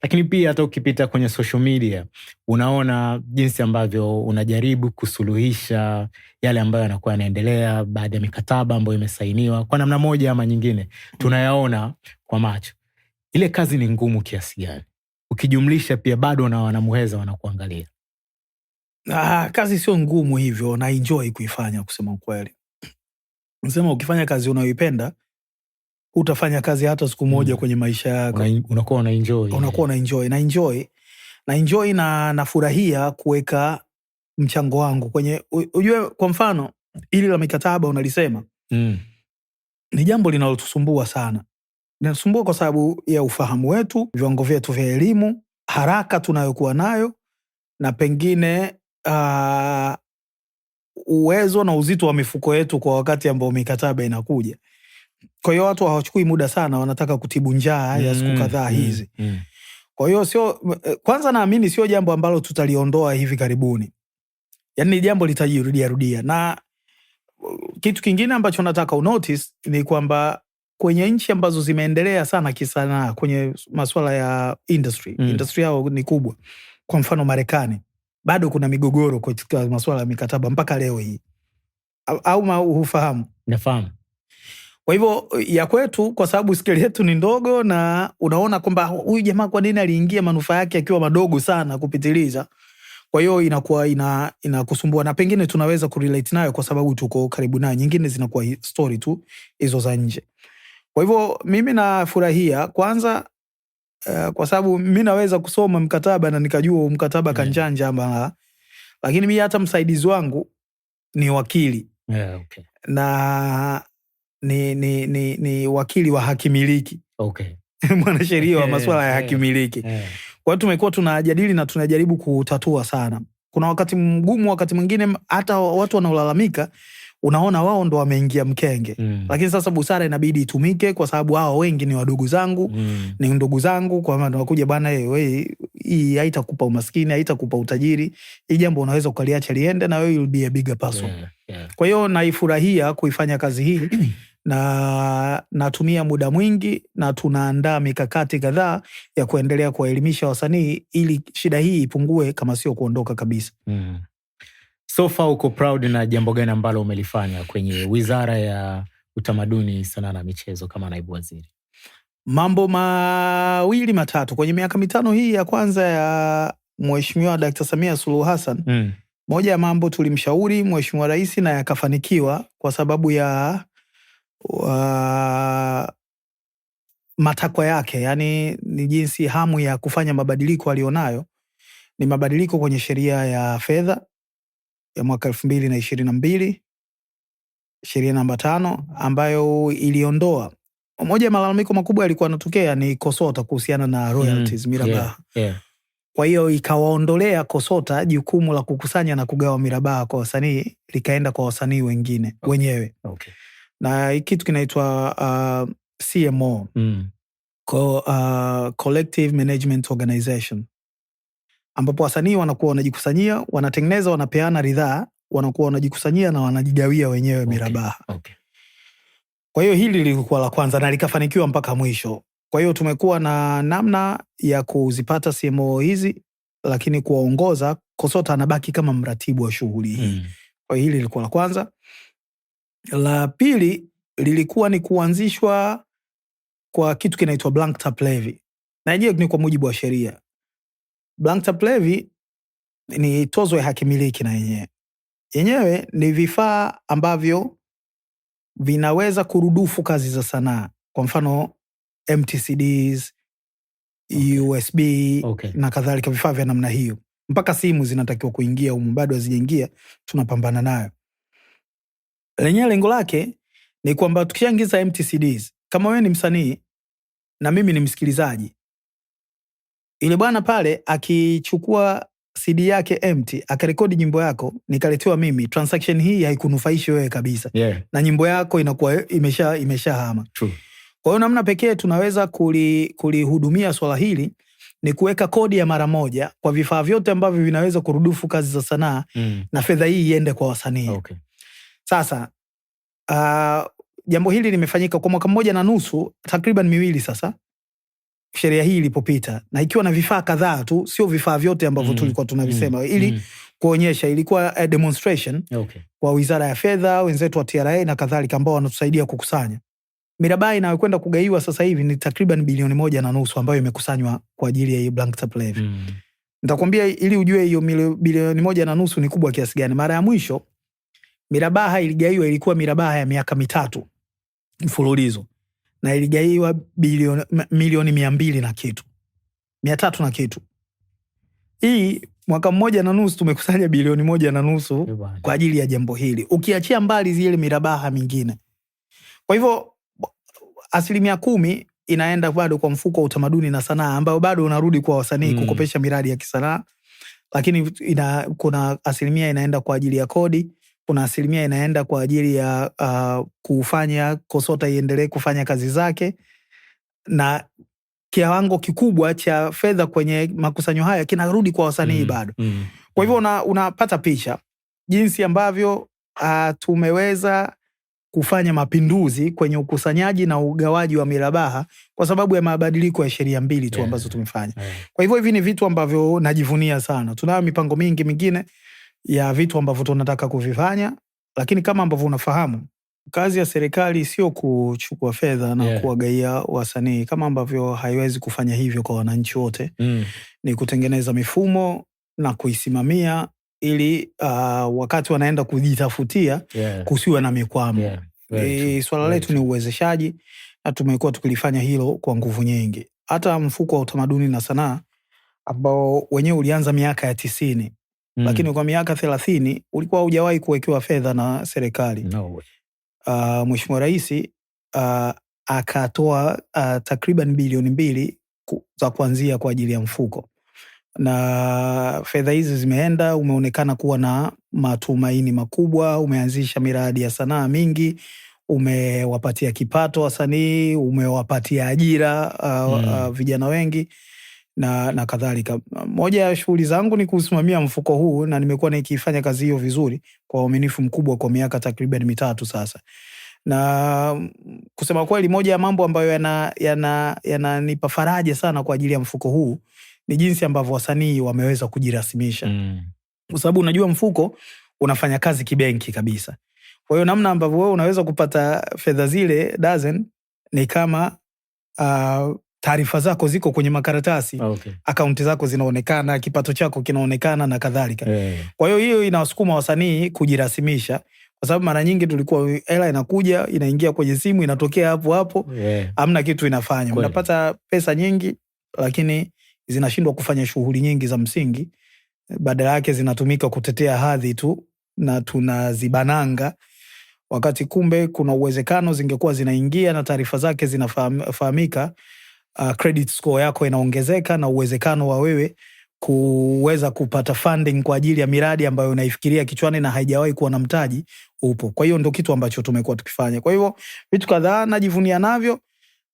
Lakini pia hata ukipita kwenye social media unaona jinsi ambavyo unajaribu kusuluhisha yale ambayo yanakuwa yanaendelea baada ya mikataba ambayo imesainiwa kwa namna moja ama nyingine. Tunayaona kwa macho. ile kazi ni ngumu kiasi gani? Ukijumlisha pia bado na wanamuheza wanakuangalia. Kazi sio ngumu hivyo, na enjoy kuifanya kusema ukweli. Nasema ukifanya kazi unayoipenda, utafanya kazi hata siku moja kwenye maisha yako. Unakuwa una enjoy. Unakuwa una enjoy. Na enjoy na nafurahia kuweka mchango wangu kwenye, ujue kwa mfano ili la mikataba unalisema. Ni jambo linalotusumbua sana. Linasumbua kwa sababu ya ufahamu wetu, viwango vyetu vya elimu, haraka tunayokuwa nayo, na pengine uwezo na uzito wa mifuko yetu kwa wakati ambao mikataba inakuja. Kwa hiyo watu hawachukui muda sana, wanataka kutibu njaa ya siku kadhaa hizi. Kwa hiyo kwanza naamini sio jambo ambalo tutaliondoa hivi karibuni. Yaani ni jambo litajirudia. Na kitu kingine ambacho nataka unotice ni kwamba kwenye nchi ambazo zimeendelea sana kisanaa kwenye masuala ya industry yao ni kubwa. Kwa mfano Marekani, bado kuna migogoro katika masuala ya mikataba mpaka leo hii. Au hufahamu? Nafahamu. Kwa hivyo ya kwetu, kwa sababu scale yetu ni ndogo, na unaona kwamba huyu jamaa kwa nini aliingia manufaa yake akiwa madogo sana kupitiliza. Kwa hiyo inakuwa inakusumbua, na pengine tunaweza kurelate nayo kwa sababu tuko karibu nayo. Nyingine zinakuwa story tu hizo za nje. Kwa hivyo mimi nafurahia kwanza kwa sababu mimi naweza kusoma mkataba na nikajua mkataba kanjanja ama, lakini mimi hata msaidizi wangu ni wakili. Okay. Na ni wakili wa hakimiliki. Okay. Mwanasheria wa masuala ya hakimiliki. Kwa hiyo tumekuwa tunajadili na tunajaribu kutatua sana. Kuna wakati mgumu, wakati mwingine hata watu wanaolalamika unaona wao ndo wameingia mkenge. Lakini sasa busara inabidi itumike kwa sababu hao wengi ni wadogo zangu, ni ndugu zangu, kwa maana wakuja bana, wewe hii haitakupa umaskini, haitakupa utajiri. Hii jambo unaweza ukaliacha liende na wewe you'll be a bigger person. Kwa hiyo naifurahia kuifanya kazi hii na natumia muda mwingi na tunaandaa mikakati kadhaa ya kuendelea kuwaelimisha wasanii ili shida hii ipungue kama sio kuondoka kabisa. So far uko proud na jambo gani ambalo umelifanya kwenye Wizara ya Utamaduni, Sanaa na Michezo kama naibu waziri? Mambo mawili matatu kwenye miaka 5 hii ya kwanza ya Mheshimiwa Dr. Samia Suluhu Hassan. Moja ya mambo tulimshauri Mheshimiwa Rais na yakafanikiwa kwa sababu ya matakwa yake, yani ni jinsi hamu ya kufanya mabadiliko alionayo, ni mabadiliko kwenye sheria ya fedha ya mwaka 2022, sheria namba 5 ambayo iliondoa. Moja ya malalamiko makubwa yalikuwa yanatokea ni KOSOTA kuhusiana na royalties, mirabaha. Kwa hiyo ikawaondolea KOSOTA jukumu la kukusanya na kugawa mirabaha kwa wasanii, likaenda kwa wasanii wengine wenyewe. Na kitu kinaitwa CMO, Collective Management Organization, ambapo wasanii wanakuwa wanajikusanyia, wanatengeneza, wanapeana ridhaa, wanakuwa wanajikusanyia na wanajigawia wenyewe mirabaha. Kwa hiyo hili lilikuwa la kwanza na likafanikiwa mpaka mwisho. Kwa hiyo tumekuwa na namna ya kuzipata CMO hizi, lakini kuwaongoza KOSOTA anabaki kama mratibu wa shughuli hii. Kwa hiyo hili lilikuwa la kwanza. La pili lilikuwa ni kuanzishwa kwa kitu kinaitwa blank tap levy. Na yenyewe ni kwa mujibu wa sheria. Blank tap levy ni tozo ya hakimiliki, na yenyewe ni vifaa ambavyo vinaweza kurudufu kazi za sanaa. Kwa mfano MTCDs, USB na kadhalika, vifaa vya namna hiyo. Mpaka simu zinatakiwa kuingia humu, bado hazijaingia, tunapambana nayo. Lenyewe lengo lake ni kwamba tukishaingiza MTCDs, kama wewe ni msanii na mimi ni msikilizaji, ile bwana pale akichukua CD yake empty akarekodi nyimbo yako nikaletewa mimi, transaction hii haikunufaishi wewe kabisa. Na nyimbo yako inakuwa imeshahama. Kwa hiyo namna pekee tunaweza kulihudumia swala hili ni kuweka kodi ya mara moja kwa vifaa vyote ambavyo vinaweza kurudufu kazi za sanaa, na fedha hii iende kwa wasanii. Sasa jambo hili limefanyika kwa mwaka 1.5, takriban 2 sasa, sheria hii ilipopita, na ikiwa na vifaa kadhaa tu, sio vifaa vyote ambavyo tulikuwa tunavisema, ili kuonyesha, ilikuwa demonstration kwa Wizara ya Fedha, wenzetu wa TRA na kadhalika ambao wanatusaidia kukusanya. mirabaha inayokwenda kugaiwa sasa hivi ni takriban bilioni 1.5 ambayo imekusanywa kwa ajili ya hii blank tap levy. Nitakwambia ili ujue hiyo bilioni 1.5 ni kubwa kiasi gani. Mara ya mwisho mirabaha iligaiwa ilikuwa mirabaha ya miaka 3 mfululizo, na iligaiwa milioni 200 na kitu, 300 na kitu. Hii mwaka 1.5 tumekusanya bilioni 1.5 kwa ajili ya jambo hili, ukiachia mbali zile mirabaha mingine. Kwa hivyo 10% inaenda bado kwa mfuko wa utamaduni na sanaa, ambao bado unarudi kwa wasanii kukopesha miradi ya kisanaa. Lakini kuna 10% inaenda kwa ajili ya kodi, kuna 10% inaenda kwa ajili ya kufanya KOSOTA iendelee kufanya kazi zake, na kiwango kikubwa cha fedha kwenye makusanyo haya kinarudi kwa wasanii bado. Kwa hivyo unapata picha jinsi ambavyo tumeweza kufanya mapinduzi kwenye ukusanyaji na ugawaji wa mirabaha kwa sababu ya mabadiliko ya sheria 2 tu ambazo tumefanya. Kwa hivyo hivi ni vitu ambavyo najivunia sana. Tunayo mipango mingi mingine ya vitu ambavyo tunataka kuvifanya, lakini kama ambavyo unafahamu, kazi ya serikali sio kuchukua fedha na kuwagaia wasanii, kama ambavyo haiwezi kufanya hivyo kwa wananchi wote. Ni kutengeneza mifumo na kuisimamia ili wakati wanaenda kujitafutia kusiwe na mikwamo. Swala letu ni uwezeshaji, na tumekuwa tukilifanya hilo kwa nguvu nyingi. Hata mfuko wa utamaduni na sanaa ambao wenyewe ulianza miaka ya 90, lakini kwa miaka 30 ulikuwa hujawahi kuwekewa fedha na serikali. Mheshimiwa Rais akatoa takriban bilioni 2 za kuanzia kwa ajili ya mfuko, na fedha hizi zimeenda, umeonekana kuwa na matumaini makubwa, umeanzisha miradi ya sanaa mingi, umewapatia kipato wasanii, umewapatia ajira vijana wengi na kadhalika. Moja ya shughuli zangu ni kusimamia mfuko huu, na nimekuwa nikifanya kazi hiyo vizuri kwa uaminifu mkubwa kwa miaka takriban 3 sasa. Na kusema kweli, moja ya mambo ambayo yananipa faraja sana kwa ajili ya mfuko huu ni jinsi ambavyo wasanii wameweza kujirasimisha. Kwa sababu unajua mfuko unafanya kazi kibenki kabisa. Kwa hiyo namna ambavyo wewe unaweza kupata fedha zile dozen ni kama taarifa zako ziko kwenye makaratasi, akaunti zako zinaonekana, kipato chako kinaonekana na kadhalika. Kwa hiyo inawasukuma wasanii kujirasimisha, kwa sababu mara nyingi tulikuwa hela inakuja, inaingia kwenye simu, inatokea hapo hapo, hamna kitu inafanya. Unapata pesa nyingi lakini zinashindwa kufanya shughuli nyingi za msingi, badala yake zinatumika kutetea hadhi tu na tunazibananga, wakati kumbe kuna uwezekano zingekuwa zinaingia na taarifa zake zinafahamika, credit score yako inaongezeka na uwezekano wa wewe kuweza kupata funding kwa ajili ya miradi ambayo unaifikiria kichwani na haijawahi kuwa na mtaji upo. Kwa hiyo ndio kitu ambacho tumekuwa tukifanya. Kwa hivyo vitu kadhaa najivunia navyo,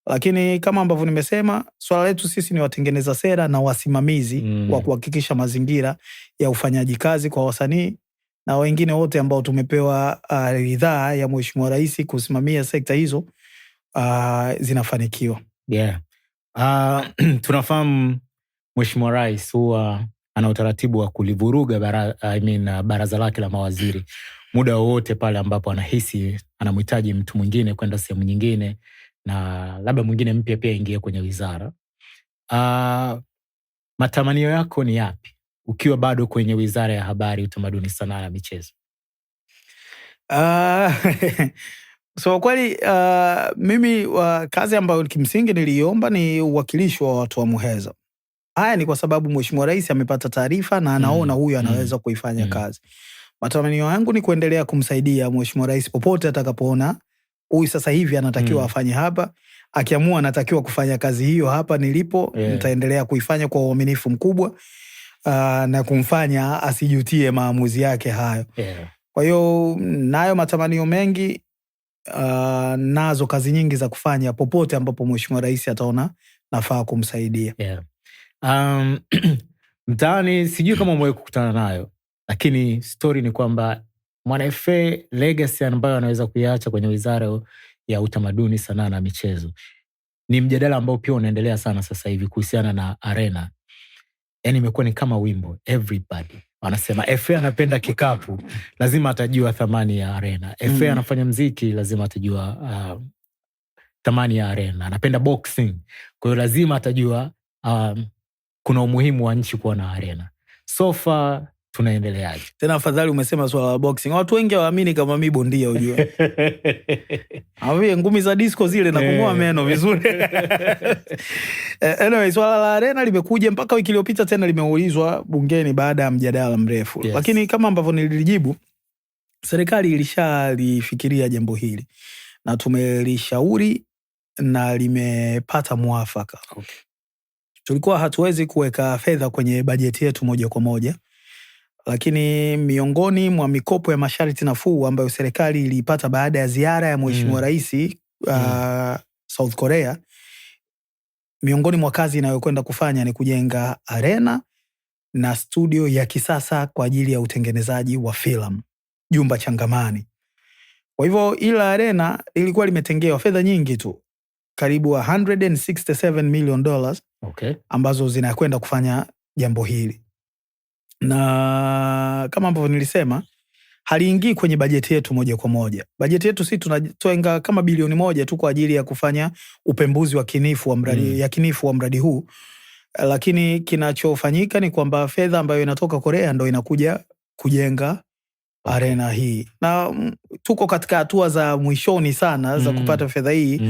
lakini kama ambavyo nimesema, swala letu sisi ni watengeneza sera na wasimamizi wa kuhakikisha mazingira ya ufanyaji kazi kwa wasanii na wengine wote ambao tumepewa ridhaa ya Mheshimiwa Rais kusimamia sekta hizo zinafanikiwa. Tunafahamu Mheshimiwa Rais huwa ana utaratibu wa kulivuruga baraza lake la mawaziri muda wowote pale ambapo anahisi anamhitaji mtu mwingine kwenda sehemu nyingine, na labda mwingine mpya pia ingie kwenye wizara. Matamanio yako ni yapi ukiwa bado kwenye Wizara ya Habari, Utamaduni, Sanaa na Michezo? So kweli mimi kazi ambayo kimsingi niliomba ni uwakilishi wa watu wa Muheza. Haya ni kwa sababu Mheshimiwa Rais amepata taarifa na anaona huyu anaweza kuifanya kazi. Matamanio yangu ni kuendelea kumsaidia Mheshimiwa Rais popote atakapoona huyu sasa hivi anatakiwa afanye hapa. Akiamua anatakiwa kufanya kazi hiyo hapa nilipo, nitaendelea kuifanya kwa uaminifu mkubwa na kumfanya asijutie maamuzi yake hayo. Kwa hiyo nayo matamanio mengi, nazo kazi nyingi za kufanya popote ambapo Mheshimiwa Rais ataona nafaa kumsaidia. Mtaani sijui kama umewahi kukutana nayo, lakini story ni kwamba Mwana FA legacy ambayo anaweza kuiacha kwenye Wizara ya Utamaduni, Sanaa na Michezo ni mjadala ambao pia unaendelea sana sasa hivi kuhusiana na arena. Yani imekuwa ni kama wimbo, everybody wanasema FA anapenda kikapu, lazima atajua thamani ya arena. FA anafanya mziki, lazima atajua thamani ya arena, anapenda boxing. Kwa hiyo lazima atajua kuna umuhimu wa nchi kuwa na arena. So far tunaendeleaje? Tena afadhali umesema swala la boxing. Watu wengi hawaamini kama mimi bondia unajua. Hawi ngumi za disco zile na kung'oa meno vizuri. Anyway, swala la arena limekuja mpaka wiki iliyopita tena limeulizwa bungeni baada ya mjadala mrefu. Yes. Lakini kama ambavyo nilijibu, serikali ilishalifikiria jambo hili na tumelishauri na limepata mwafaka. Okay. Tulikuwa hatuwezi kuweka fedha kwenye bajeti yetu moja kwa moja, lakini miongoni mwa mikopo ya masharti nafuu ambayo serikali ilipata baada ya ziara ya Mheshimiwa Rais South Korea, miongoni mwa kazi inayokwenda kufanya ni kujenga arena na studio ya kisasa kwa ajili ya utengenezaji wa filamu, jumba changamani. Kwa hivyo ila arena ilikuwa limetengewa fedha nyingi tu, karibu $167 million, okay, ambazo zinakwenda kufanya jambo hili. Na kama ambavyo nilisema, haliingii kwenye bajeti yetu moja kwa moja. Bajeti yetu sisi tunatoa kama bilioni 1 tu kwa ajili ya kufanya upembuzi wa kinifu wa mradi yakinifu wa mradi huu. Lakini kinachofanyika ni kwamba fedha ambayo inatoka Korea ndio inakuja kujenga arena hii. Na tuko katika hatua za mwishoni sana za kupata fedha hii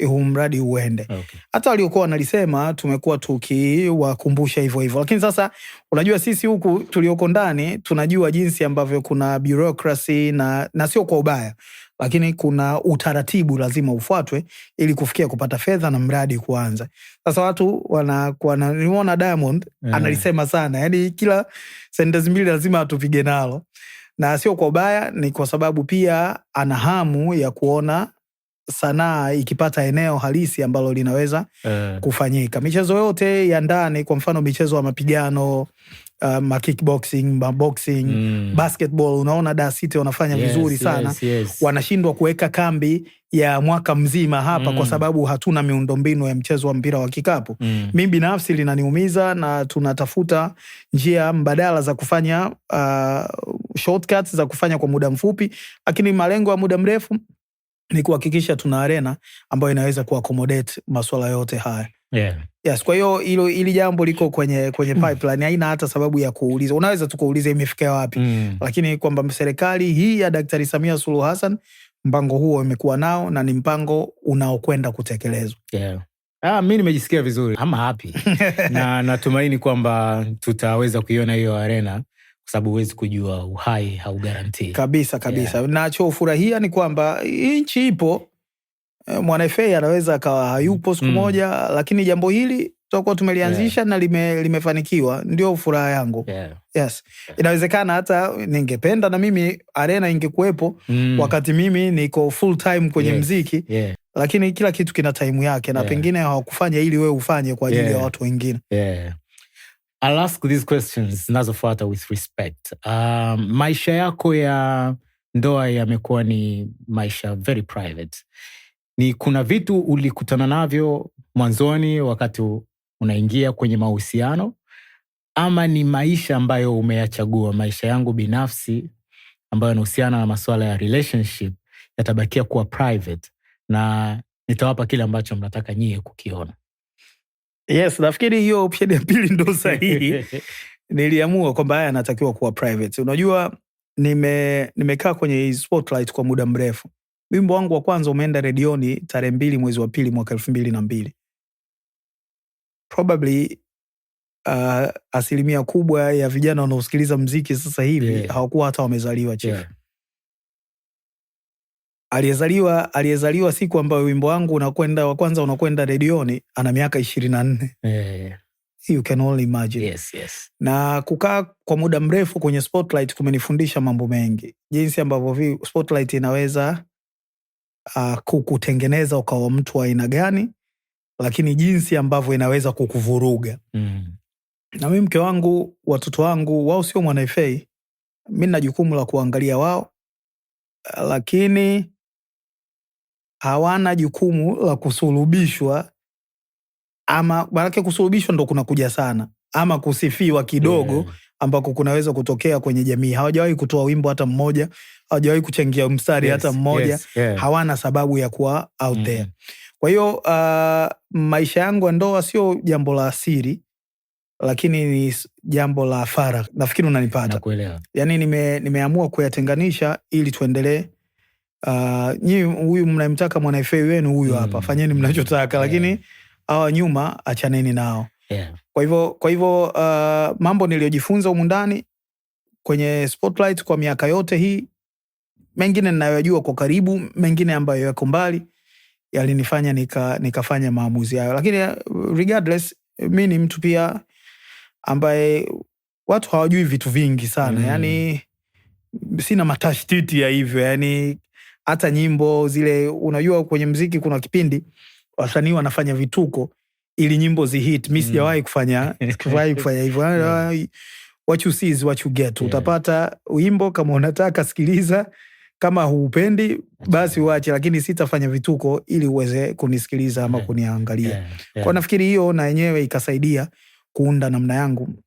huu mradi uende. Okay. Hata waliokuwa wanalisema tumekuwa tukiwakumbusha hivyo hivyo. Lakini sasa unajua sisi huku tulioko ndani tunajua jinsi ambavyo kuna bureaucracy na sio kwa ubaya, lakini kuna utaratibu lazima ufuatwe ili kufikia kupata fedha na mradi kuanza. Sasa watu nimeona Diamond analisema sana. Yaani kila sentence mbili lazima atupige nalo. Na sio kwa ubaya, ni kwa sababu pia ana hamu ya kuona sanaa ikipata eneo halisi ambalo linaweza kufanyika. Michezo yote ya ndani, kwa mfano michezo ya mapigano, kickboxing, boxing, basketball, unaona Dar City wanafanya vizuri sana. Yes. Wanashindwa kuweka kambi ya mwaka mzima hapa kwa sababu hatuna miundombinu ya mchezo wa mpira wa kikapu. Mimi binafsi linaniumiza na tunatafuta njia mbadala za kufanya shortcuts za kufanya kwa muda mfupi, lakini malengo ya muda mrefu ni kuhakikisha tuna arena ambayo inaweza kuaccommodate masuala yote haya. Yeah. Yes, kwa hiyo ili jambo liko kwenye pipeline, haina hata sababu ya kuuliza. Unaweza tu kuuliza imefikia wapi. Lakini kwamba serikali hii ya Daktari Samia Suluhu Hassan mpango huo imekuwa nao na ni mpango unaokwenda kutekelezwa. Yeah. Mimi nimejisikia vizuri. I'm happy. Na natumaini kwamba tutaweza kuiona hiyo arena kwa sababu huwezi kujua uhai haugarantii. Kabisa. Yeah. Nachofurahia ni kwamba nchi ipo. Mwana FA anaweza akawa hayupo siku moja, lakini jambo hili tutakuwa tumelianzisha na limefanikiwa. Ndio furaha yangu. Yeah. Yes. Inawezekana hata ningependa na mimi arena ingekuwepo wakati mimi niko full time kwenye muziki. Yeah. Lakini kila kitu kina time yake na pengine hawakufanya ili wewe ufanye kwa ajili ya watu wengine. Yeah. I'll ask these questions nazofuata with respect. Maisha yako ya ndoa yamekuwa ni maisha very private. Ni kuna vitu ulikutana navyo mwanzoni wakati unaingia kwenye mahusiano, ama ni maisha ambayo umeyachagua? Maisha yangu binafsi ambayo yanahusiana na masuala ya relationship yatabakia kuwa private na nitawapa kile ambacho mnataka nyie kukiona. Yes, nafikiri hiyo option ya pili ndo sahihi. Niliamua kwamba haya yanatakiwa kuwa private. Unajua nimekaa kwenye spotlight kwa muda mrefu. Wimbo wangu wa kwanza umeenda redioni tarehe 2 mwezi wa pili mwaka 2002. Probably asilimia kubwa ya vijana wanaosikiliza muziki sasa hivi hawakuwa hata wamezaliwa chief. Yeah. Aliyezaliwa siku ambayo wimbo wangu unakwenda redioni ana miaka 24. Yeah. You can only imagine. Yes. Na kukaa kwa muda mrefu kwenye spotlight kumenifundisha mambo mengi. Jinsi ambavyo spotlight inaweza kukutengeneza ukawa mtu wa aina gani, lakini jinsi ambavyo inaweza kukuvuruga. Na mimi mke wangu, watoto wangu, wao sio Mwana FA. Mimi nina jukumu la kuangalia wao, lakini hawana jukumu la kusulubishwa, ama maana kusulubishwa ndo kuna kuja sana, ama kusifiwa kidogo ambako kunaweza kutokea kwenye jamii. Hawajawahi kutoa wimbo hata mmoja, hawajawahi kuchangia mstari hata mmoja. Hawana sababu ya kuwa out there. Kwa hiyo maisha yangu ya ndoa sio jambo la siri, lakini ni jambo la faragha. Nafikiri unanipata. Nakuelewa. Yani nimeamua kuyatenganisha ili tuendelee. Nyinyi huyu mnamtaka mwana FA wenu huyu hapa, fanyeni mnachotaka, lakini hawa nyuma achaneni nao. Kwa hivyo mambo niliyojifunza humu ndani kwenye Spotlight kwa miaka yote hii, mengine ninayojua kwa karibu, mengine ambayo yako mbali, yalinifanya nikafanya maamuzi hayo. Lakini regardless, mimi ni mtu pia ambaye watu hawajui vitu vingi sana. Yani sina matashtiti ya hivyo. Yani hata nyimbo zile, unajua kwenye muziki kuna kipindi wasanii wanafanya vituko ili nyimbo zihit. Mimi sijawahi kufanya hivyo. What you see is what you get. Utapata wimbo, kama unataka sikiliza, kama huupendi basi uache, lakini sitafanya vituko ili uweze kunisikiliza ama kuniangalia. Kwa nafikiri hiyo na yenyewe ikasaidia kuunda namna yangu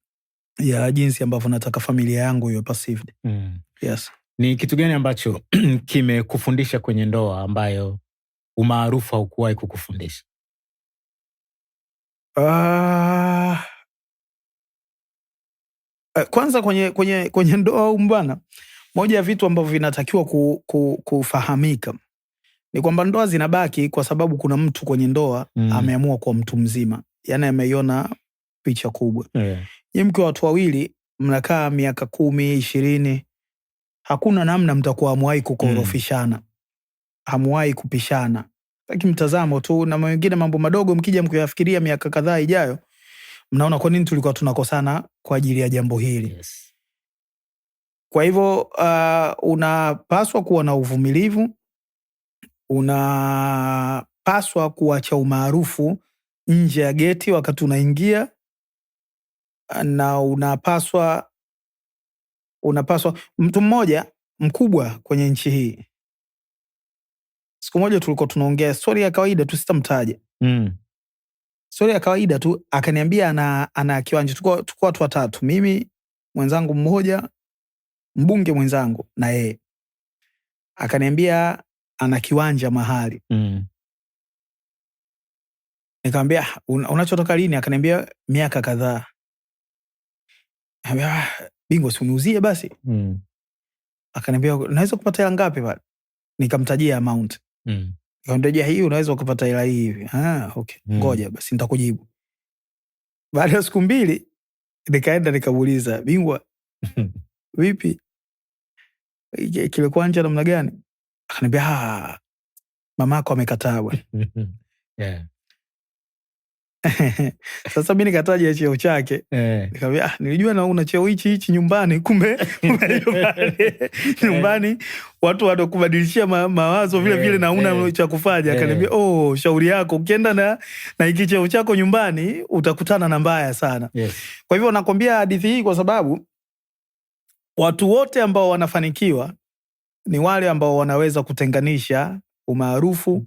ya jinsi ambavyo nataka familia yangu iwe perceived. Yes. Ni kitu gani ambacho kimekufundisha kwenye ndoa ambayo umaarufu haukuwahi kukufundisha? Kwanza kwenye ndoa au mbana, moja ya vitu ambavyo vinatakiwa kufahamika ni kwamba ndoa zinabaki kwa sababu kuna mtu kwenye ndoa ameamua kuwa mtu mzima. Yani ameiona picha kubwa. Nyinyi mkiwa watu wawili mnakaa miaka 10, 20, hakuna namna mtakuwa hamuwahi kukorofishana. Hamuwahi kupishana. Lakini mtazamo tu, na mengine mambo madogo mkija mkiyafikiria miaka kadhaa ijayo, mnaona kwa nini tulikuwa tunakosana kwa ajili ya jambo hili. Kwa hivyo unapaswa kuwa na uvumilivu, unapaswa kuacha umaarufu nje ya geti wakati unaingia, na unapaswa mtu mmoja mkubwa kwenye nchi hii, siku moja tulikuwa tunaongea story ya kawaida tu, sitamtaja. Story ya kawaida tu, akaniambia ana kiwanja. Tulikuwa watu watatu, mimi, mwenzangu mmoja, mbunge mwenzangu na yeye. Akaniambia ana kiwanja mahali. Nikamwambia unachotaka lini? Akaniambia miaka kadhaa. Nikamwambia bingo, si uniuzie basi. Akaniambia naweza kupata hela ngapi pale? Nikamtajia amount. Nikamwambia hii unaweza kupata hela hii hivi. Okay. Ngoja basi nitakujibu. Baada ya siku 2 nikaenda nikamuuliza, bingwa vipi? Kile kwanja namna gani? Akaniambia mamako amekataa bwana. Sasa mimi nikataja cheo chake. Nikamwambia nilijua na una cheo hichi nyumbani, kumbe nyumbani watu wanakubadilishia mawazo vile vile na una cha kufanya. Akaniambia shauri yako, ukienda na hiki cheo chako nyumbani utakutana na mbaya sana. Kwa hivyo nakwambia hadithi hii kwa sababu watu wote ambao wanafanikiwa ni wale ambao wanaweza kutenganisha umaarufu.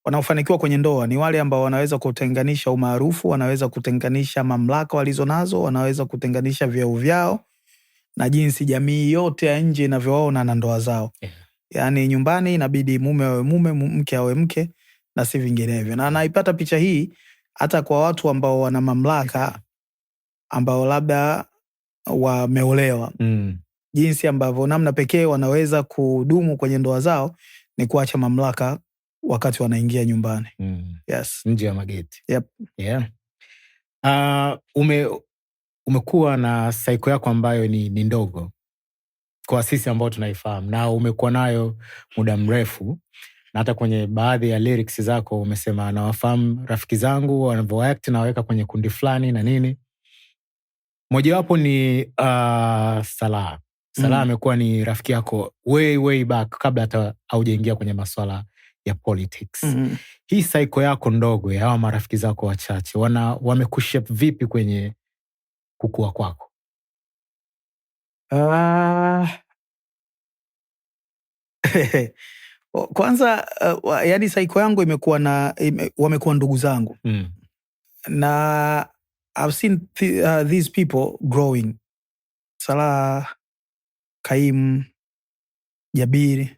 Wanaofanikiwa kwenye ndoa ni wale ambao wanaweza kutenganisha umaarufu, wanaweza kutenganisha mamlaka walizonazo, wanaweza kutenganisha vyeo vyao na jinsi jamii yote ya nje inavyoona na ndoa zao. Yani nyumbani inabidi mume awe mume, mke awe mke, na si vinginevyo. Na naipata picha hii hata kwa watu ambao wana mamlaka, ambao labda wameolewa. Jinsi ambavyo namna pekee wanaweza kudumu kwenye ndoa zao ni kuacha mamlaka wakati wanaingia nyumbani. Yes. Nje ya mageti. Yep. Umekuwa na saiko yako ambayo ni ndogo kwa sisi ambao tunaifahamu, na umekuwa nayo muda mrefu, na hata kwenye baadhi ya lyrics zako umesema nawafahamu rafiki zangu wanavyoact na waweka kwenye kundi fulani na nini. Mojawapo ni Salah. Salah amekuwa ni rafiki yako way back kabla hata haujaingia kwenye masuala ya politics. Hii saiko yako ndogo ya hawa marafiki zako wachache wamekushape vipi kwenye kukua kwako? Kwanza yani saiko yangu wamekuwa ndugu zangu. Na I've seen these people growing. Salah, Kaim, Jabiri,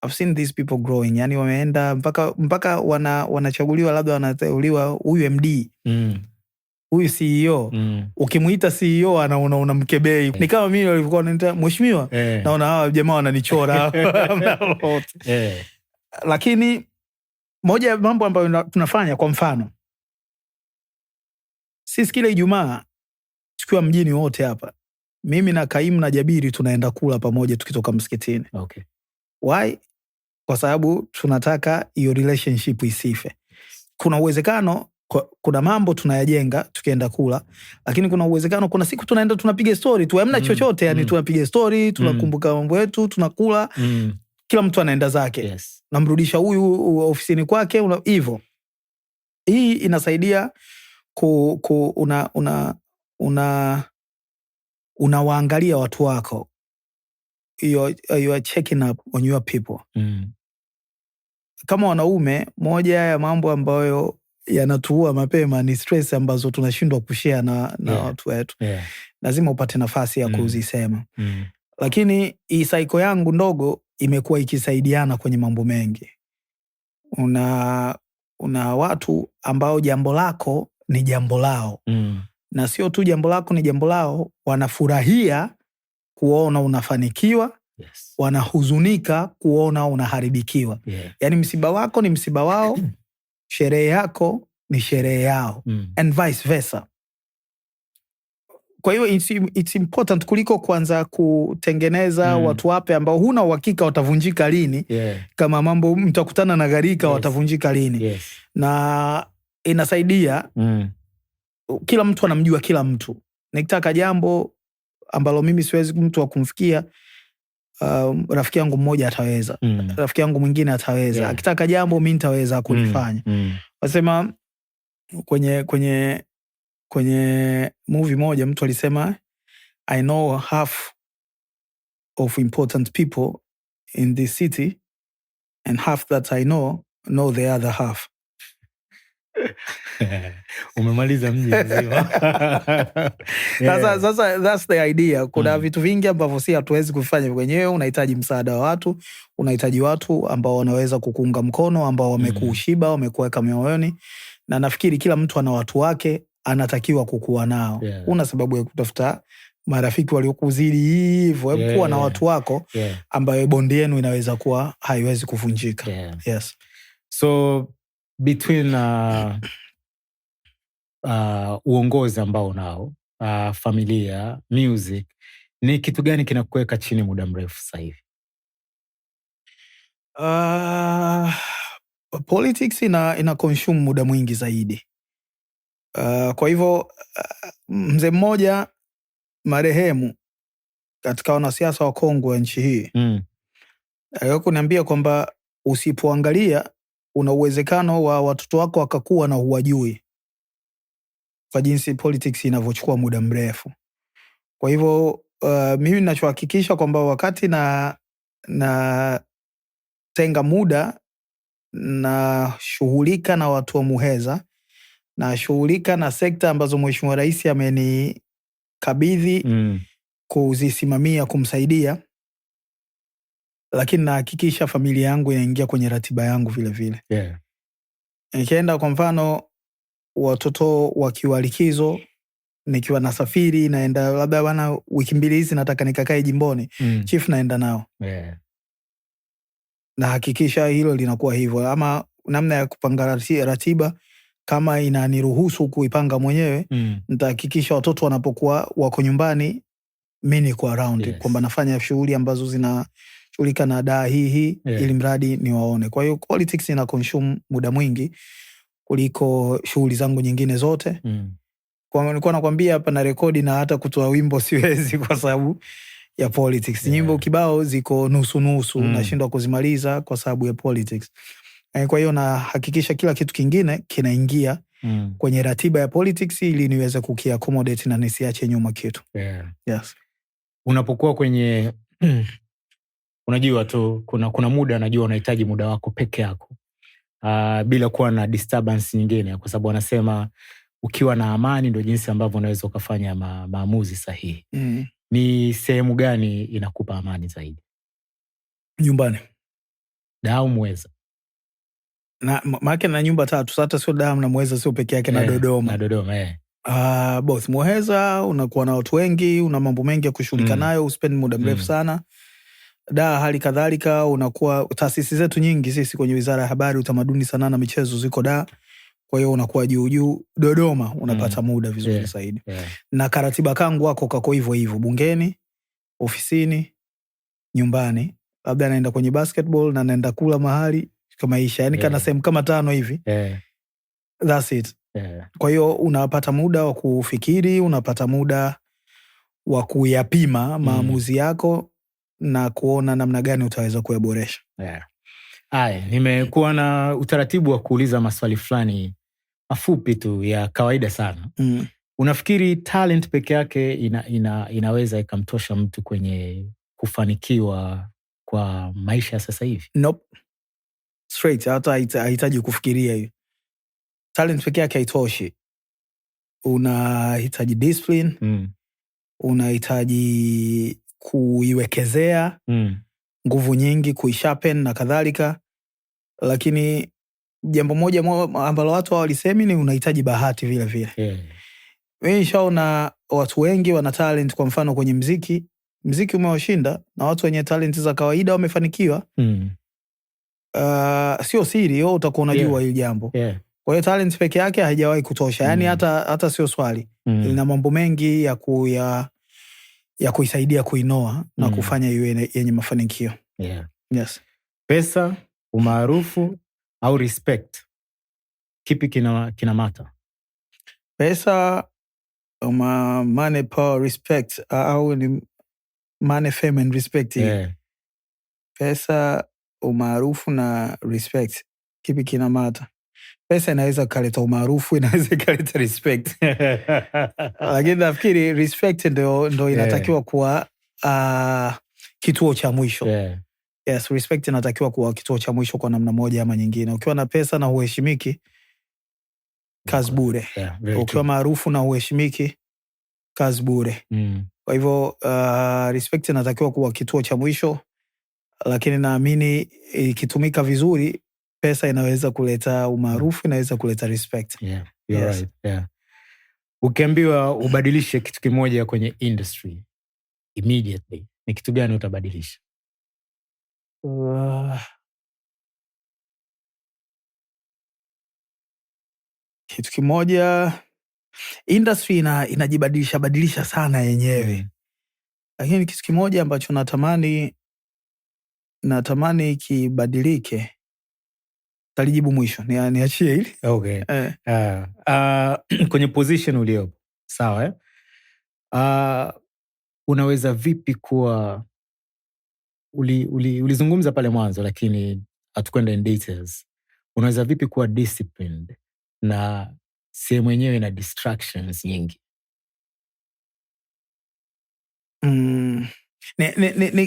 I've seen these people growing. Yani wameenda mpaka wanachaguliwa, labda wanateuliwa huyu MD, huyu CEO. Ukimuita CEO anaona unamkebei. Ni kama mimi walikuwa wananiita mheshimiwa, naona hawa jamaa wananichora. Lakini moja ya mambo ambayo tunafanya, kwa mfano sisi kila Ijumaa tukiwa mjini wote hapa, mimi na Kaimu na Jabiri tunaenda kula pamoja tukitoka msikitini. Okay. Why? Kwa sababu tunataka hiyo relationship isife. Kuna uwezekano, kuna mambo tunayajenga tukienda kula, lakini kuna uwezekano kuna siku tunaenda tunapiga story tu, hamna chochote, yani tunapiga story, tunakumbuka mambo yetu, tunakula, kila mtu anaenda zake. Yes. Namrudisha huyu ofisini kwake, hivyo. Hii inasaidia unawaangalia watu wako. You are checking up on your people. Kama wanaume, moja ya mambo ambayo yanatuua mapema ni stress ambazo tunashindwa kushare na watu wetu. Lazima upate nafasi ya kuzisema. Lakini hii cycle yangu ndogo imekuwa ikisaidiana kwenye mambo mengi. Una watu ambao jambo lako ni jambo lao. Na sio tu jambo lako ni jambo lao, wanafurahia kuona unafanikiwa. Yes. Wanahuzunika kuona unaharibikiwa. Yani msiba wako ni msiba wao, sherehe yako ni sherehe yao, and vice versa. Kwa hiyo it's important kuliko kwanza kutengeneza watu wape ambao huna uhakika watavunjika lini. Kama mambo mtakutana na gharika, watavunjika lini. Na inasaidia kila mtu anamjua kila mtu. Nikitaka jambo ambalo mimi siwezi mtu wa kumfikia, rafiki yangu mmoja ataweza. Rafiki yangu mwingine ataweza. Akitaka jambo mimi nitaweza kulifanya. Wasema kwenye movie moja mtu alisema, I know half of important people in this city and half that I know the other half. Umemaliza mji mzima. Sasa that's the idea. Kuna vitu vingi ambavyo si hatuwezi kufanya wenyewe. Unahitaji msaada wa watu, unahitaji watu ambao wanaweza kukuunga mkono, ambao wamekuushiba, wamekuweka moyoni. Na nafikiri kila mtu ana watu wake, anatakiwa kukuwa nao. Una sababu ya kutafuta marafiki waliokuzidi hivyo. Kuwa na watu wako ambayo bondi yenu inaweza kuwa haiwezi kuvunjika. Yes. So between uongozi ambao nao, familia, music, ni kitu gani kinakuweka chini muda mrefu sasa hivi? Politics ina consume muda mwingi zaidi. Kwa hivyo mzee mmoja marehemu katika wanasiasa wa Kongo wa nchi hii kuniambia kwamba usipoangalia una uwezekano wa watoto wako wakakuwa na huwajui, kwa jinsi politics inavyochukua muda mrefu. Kwa hivyo mimi ninachohakikisha kwamba wakati na tenga muda na shughulika na watu wa Muheza, na shughulika na sekta ambazo Mheshimiwa Rais amenikabidhi kuzisimamia, kumsaidia, lakini nahakikisha familia yangu inaingia kwenye ratiba yangu vile vile. Nikienda kwa mfano watoto wakiwa likizo, nikiwa nasafiri naenda labda bana wiki 2 hizi nataka nikakae jimboni, chief naenda nao. Na hakikisha hilo linakuwa hivyo. Ama namna ya kupanga ratiba kama inaniruhusu kuipanga mwenyewe, nitahakikisha watoto wanapokuwa wako nyumbani mimi niko around, kwamba nafanya shughuli ambazo zinashughulika na daa hii ili mradi niwaone. Kwa hiyo politics ina consume muda mwingi kuliko shughuli zangu nyingine zote. Kwa nilikuwa nakwambia hapa na rekodi na hata kutoa wimbo siwezi kwa sababu ya politics. Nyimbo kibao ziko nusu nashindwa kuzimaliza kwa sababu ya politics. Kwa hiyo na hakikisha kila kitu kingine kinaingia kwenye ratiba ya politics ili niweze kukiaccommodate na nisiache nyuma kitu. Yes. Unapokuwa kwenye unajua tu kuna muda, najua unahitaji muda wako peke yako, bila kuwa na disturbance nyingine, kwa sababu wanasema ukiwa na amani ndio jinsi ambavyo unaweza ukafanya maamuzi sahihi. Ni sehemu gani inakupa amani zaidi? Nyumbani. Dar au Muheza? Na maana na nyumba 3, hata sio Dar na Muheza sio peke yake, na Dodoma. Na Dodoma both. Muheza unakuwa na watu wengi, una mambo mengi ya kushughulika nayo, uspend muda mrefu sana. Dar hali kadhalika, unakuwa taasisi zetu nyingi sisi kwenye Wizara ya Habari, Utamaduni, Sanaa na Michezo ziko Dar. Kwa hiyo unakuwa juu. Dodoma unapata muda vizuri zaidi. Na karatiba kangu wako kako hivyo bungeni, ofisini, nyumbani. Labda naenda kwenye basketball na naenda kula mahali kama isha. Yani kana sehemu kama 5 hivi. That's it. Kwa hiyo unapata muda wa kufikiri, unapata muda wa kuyapima maamuzi yako na kuona namna gani utaweza kuyaboresha. Nimekuwa na utaratibu wa kuuliza maswali fulani mafupi tu ya kawaida sana. Unafikiri talent peke yake inaweza ikamtosha mtu kwenye kufanikiwa kwa maisha sasa hivi? Nope. Straight, hata haitaji kufikiria hiyo. Talent peke yake haitoshi. Unahitaji discipline, unahitaji kuiwekezea nguvu nyingi, kuisharpen na kadhalika. Lakini jambo moja ambalo watu walisemi ni unahitaji bahati vile vile. Mimi nishaona watu wengi wana talent, kwa mfano kwenye muziki umewashinda, na watu wenye talent za kawaida wamefanikiwa. Sio siri, utakuwa unajua hili jambo. Kwa hiyo talent peke yake haijawahi kutosha. Yani hata sio swali. Ina mambo mengi ya kuisaidia kuinoa na kufanya iwe yenye mafanikio. Yes. Pesa, umaarufu au respect, kipi kina mata? Pesa, money, power, respect, au ni money, fame and respect. Pesa, umaarufu na respect, kipi kina mata? Pesa inaweza kaleta umaarufu, inaweza kaleta respect. Lakini nafikiri respect ndo inatakiwa kuwa kituo cha mwisho. Yes, respect inatakiwa kuwa kituo cha mwisho kwa namna moja ama nyingine. Ukiwa na pesa na huheshimiki, kazi bure. Ukiwa maarufu na huheshimiki, kazi bure. Kwa hivyo respect inatakiwa kuwa kituo cha mwisho, lakini naamini ikitumika vizuri, pesa inaweza kuleta umaarufu, inaweza kuleta respect. Right. Ukiambiwa ubadilishe kitu kimoja kwenye industry immediately, ni kitu gani utabadilisha? Kitu kimoja, industry inajibadilisha sana yenyewe. Lakini kitu kimoja ambacho natamani kibadilike, talijibu mwisho. Niachie hili. Okay. Kwenye position uliopo, sawa unaweza vipi kuwa ulizungumza pale mwanzo, lakini hatukwenda in details. Unaweza vipi kuwa disciplined na sehemu yenyewe na distractions nyingi?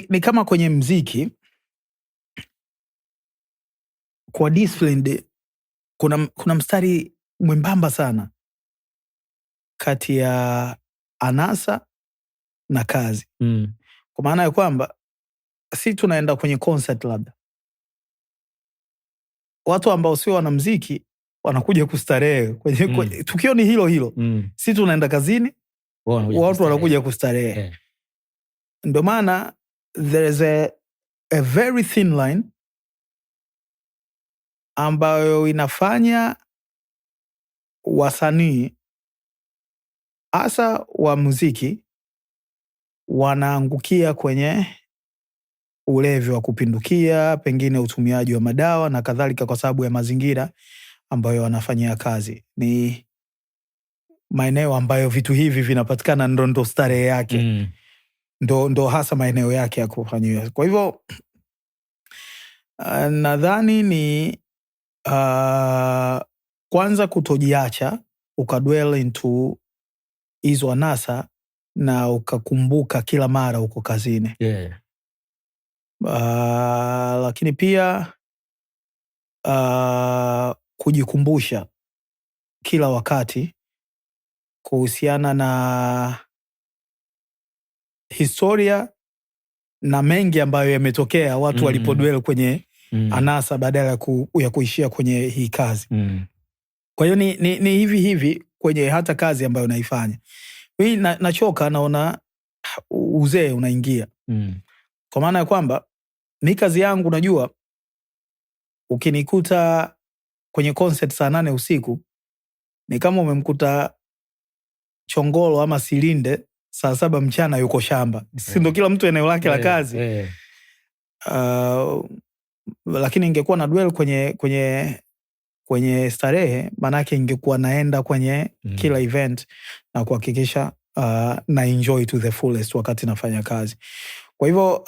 Ni kama kwenye mziki, kwa disciplined kuna mstari mwembamba sana kati ya anasa na kazi. Kwa maana ya kwamba si tunaenda kwenye concert, labda watu ambao sio wanamuziki wanakuja kustarehe kwenye tukio ni hilo. Si tunaenda kazini, watu wanakuja kustarehe. Ndio maana there is a very thin line ambayo inafanya wasanii hasa wa muziki wanaangukia kwenye ulevi wa kupindukia, pengine utumiaji wa madawa na kadhalika, kwa sababu ya mazingira ambayo wanafanyia kazi. Ni maeneo ambayo vitu hivi vinapatikana, ndo starehe yake. Ndo hasa maeneo yake ya kufanyia. Kwa hivyo nadhani ni kwanza kutojiacha ukadwell into hizo anasa na ukakumbuka kila mara uko kazini. Lakini pia kujikumbusha kila wakati kuhusiana na historia na mengi ambayo yametokea watu walipodwell kwenye anasa badala ya kuishia kwenye hii kazi. Kwa hiyo ni hivi kwenye hata kazi ambayo naifanya. Mimi nachoka, naona uzee unaingia. Kwa maana ya kwamba ni kazi yangu, najua ukinikuta kwenye concert saa 8 usiku ni kama umemkuta Chongolo ama Silinde saa 7 mchana yuko shamba. Si ndo kila mtu eneo lake la kazi. Lakini ingekuwa na dwell kwenye starehe, manake ingekuwa naenda kwenye kila event na kuhakikisha na enjoy to the fullest wakati nafanya kazi. Kwa hivyo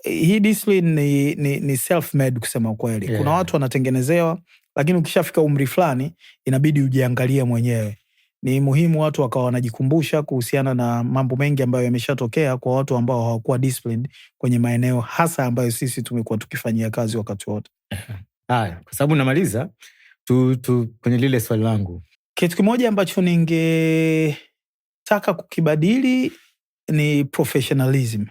hii discipline ni self-made kusema kweli. Kuna watu wanatengenezewa, lakini ukishafika umri fulani inabidi ujiangalie mwenyewe. Ni muhimu watu wakawa wanajikumbusha kuhusiana na mambo mengi ambayo yameshatokea kwa watu ambao hawakuwa disciplined kwenye maeneo hasa ambayo sisi tumekuwa tukifanyia kazi wakati wote. Haya, kwa sababu namaliza kwenye lile swali langu. Kitu kimoja ambacho ningetaka kukibadili ni professionalism.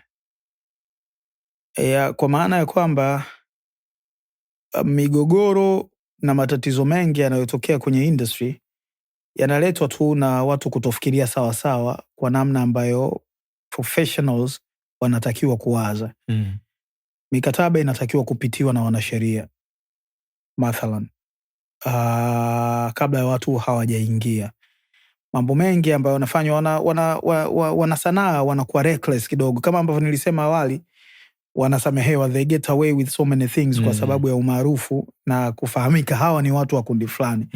Kwa maana ya kwamba migogoro na matatizo mengi yanayotokea kwenye industry yanaletwa tu na watu kutofikiria sawa sawa kwa namna ambayo professionals wanatakiwa kuwaza. Mikataba inatakiwa kupitiwa na wanasheria mathalan, kabla ya watu hawajaingia. Mambo mengi ambayo wanafanywa wana sanaa wanakuwa reckless kidogo, kama ambavyo nilisema awali, wanasamehewa, they get away with so many things kwa sababu ya umaarufu na kufahamika hawa ni watu wa kundi fulani.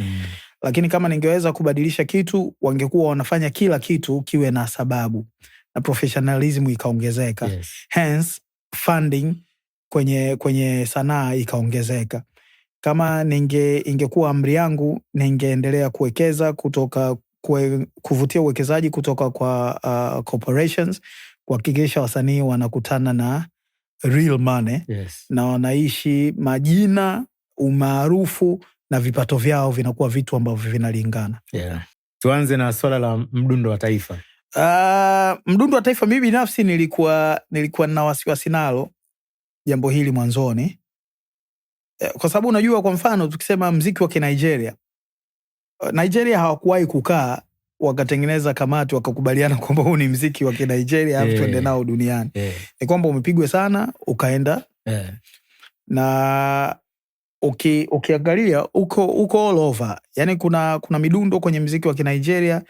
Lakini kama ningeweza kubadilisha kitu, wangekuwa wanafanya kila kitu kiwe na sababu na professionalism ikaongezeka. Hence funding kwenye sanaa ikaongezeka. Kama ingekuwa amri yangu, ningeendelea kuwekeza kuvutia uwekezaji kutoka kwa corporations, kuhakikisha wasanii wanakutana na real money, na wanaishi majina, umaarufu na vipato vyao vinakuwa vitu ambavyo vinalingana. Tuanze na swala la mdundo wa taifa. Mdundo wa taifa, mimi binafsi nilikuwa na wasiwasi nalo jambo hili mwanzoni. Kwa sababu unajua, kwa mfano tukisema mziki wa Nigeria hawakuwahi kukaa wakatengeneza kamati wakakubaliana kwamba huu ni mziki wa Nigeria hapo tuende nao duniani. Ni kwamba umepigwa sana ukaenda. Na ukiangalia uko all over. Yani kuna midundo kwenye mziki wa Nigeria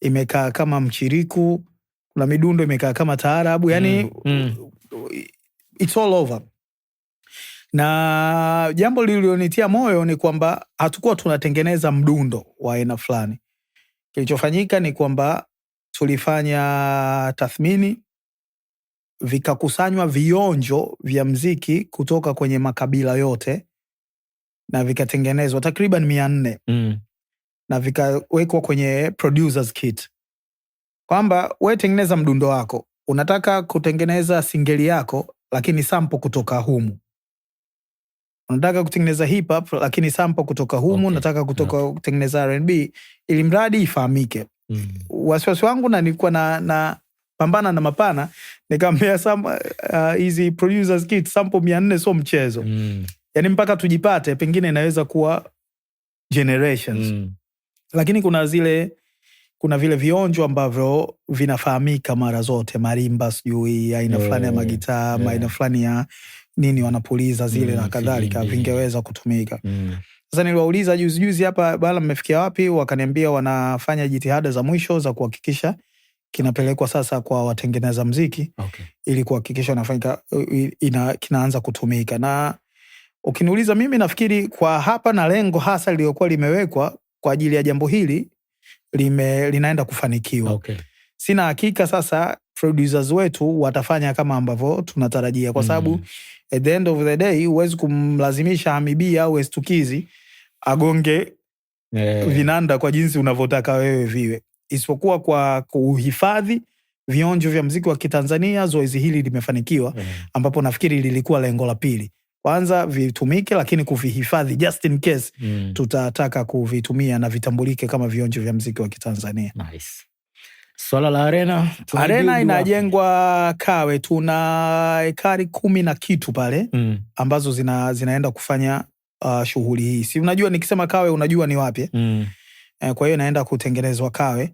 imekaa kama mchiriku, kuna midundo imekaa kama taarabu, yani it's all over. Na jambo lililonitia moyo ni kwamba hatukuwa tunatengeneza mdundo wa aina fulani. Kilichofanyika ni kwamba tulifanya tathmini, vikakusanywa vionjo vya mziki kutoka kwenye makabila yote na vikatengenezwa takriban 400 na vikawekwa kwenye producers kit, kwamba wewe tengeneza mdundo wako, unataka kutengeneza singeli yako lakini sample kutoka humu, unataka kutengeneza hip hop lakini sample kutoka humu, unataka kutengeneza R&B, ili mradi ifahamike. Wasiwasi wangu na nilikuwa na pambana na mapana, nikamwambia hizi producers kit sample 400 sio mchezo. Yani mpaka tujipate pengine inaweza kuwa generations. Lakini kuna vile vionjo ambavyo vinafahamika mara zote, marimba sijui aina fulani ya magitaa, aina fulani ya nini wanapuliza zile na kadhalika, vingeweza kutumika. Sasa niliwauliza juzi hapa, bala mmefikia wapi? Wakaniambia wanafanya jitihada za mwisho za kuhakikisha kinapelekwa sasa kwa watengeneza mziki, ili kuhakikisha wanafanyika kinaanza kutumika. Na ukiniuliza mimi, nafikiri kwa hapa na lengo hasa liliokuwa limewekwa kwa ajili ya jambo hili linaenda kufanikiwa. Sina hakika sasa producers wetu watafanya kama ambavyo tunatarajia, kwa sababu at the end of the day huwezi kumlazimisha Hamibi au Estukizi agonge vinanda kwa jinsi unavyotaka wewe viwe, isipokuwa kwa kuhifadhi vionjo vya muziki wa Kitanzania. Zoezi hili limefanikiwa, ambapo nafikiri lilikuwa lengo la pili. Kwanza vitumike, lakini kuvihifadhi just in case tutataka kuvitumia na vitambulike kama vionjo vya muziki wa Kitanzania. Nice. Swala la arena? Arena inajengwa Kawe, tuna ekari 10 na kitu pale ambazo zinaenda kufanya shughuli hii. Si unajua nikisema Kawe unajua ni wapi? Kwa hiyo inaenda kutengenezwa Kawe,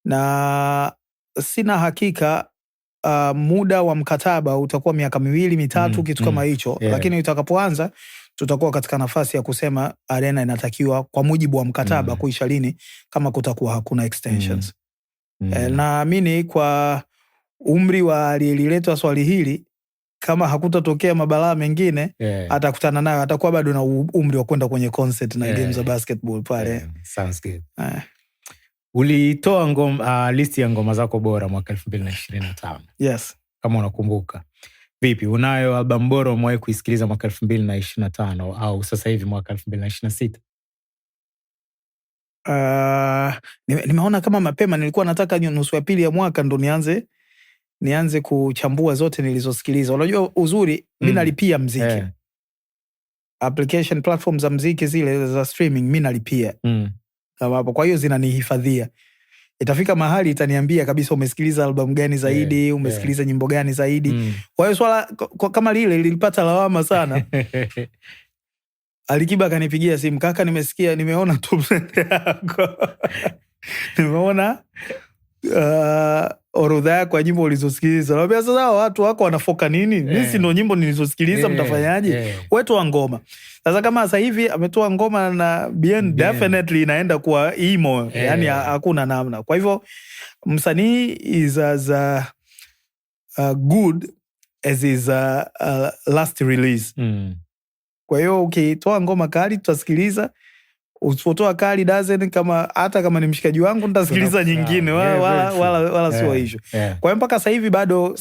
na sina hakika muda wa mkataba utakuwa miaka 2-3 kitu kama hicho, lakini utakapoanza tutakuwa katika nafasi ya kusema arena inatakiwa kwa mujibu wa mkataba kuisha lini kama kutakuwa hakuna extensions. Naamini kwa umri wa aliyelileta swali hili, kama hakutatokea mabalaa mengine, atakutana nayo, atakuwa bado na umri wa kwenda kwenye concert na games za basketball pale. Sounds good. Ulitoa listi ya ngoma zako bora mwaka 2025. Yes. Kama unakumbuka. Vipi, unayo album bora umewahi kuisikiliza mwaka 2025 au sasa hivi mwaka 2026? Nimeona kama mapema, nilikuwa nataka nusu ya pili ya mwaka ndo nianze kuchambua zote nilizosikiliza. Unajua uzuri, mimi nalipia muziki. Application platform za muziki zile za streaming mimi nalipia. Kwa hiyo zinanihifadhia. Itafika mahali itaniambia kabisa umesikiliza album gani zaidi, umesikiliza nyimbo gani zaidi. Kwa hiyo swala kama lile lilipata lawama sana. Alikiba akanipigia simu, kaka nimesikia, nimeona top yako. Nimeona orodha yako kwa nyimbo ulizosikiliza. Naambia sasa watu wako wanafoka nini? Mimi si ndo nyimbo nilizosikiliza, mtafanyaje? Wetu wa ngoma. Sasa kama sasa hivi ametoa ngoma na Bien, definitely inaenda kuwa emo. Yani hakuna namna. Kwa hivyo msanii is as good as his last release. Kwa hiyo ukitoa ngoma kali tutasikiliza. Usipotoa kali dozen, hata kama ni mshikaji wangu nitasikiliza nyingine, wala sio issue. Kwa hiyo mpaka sasa hivi bado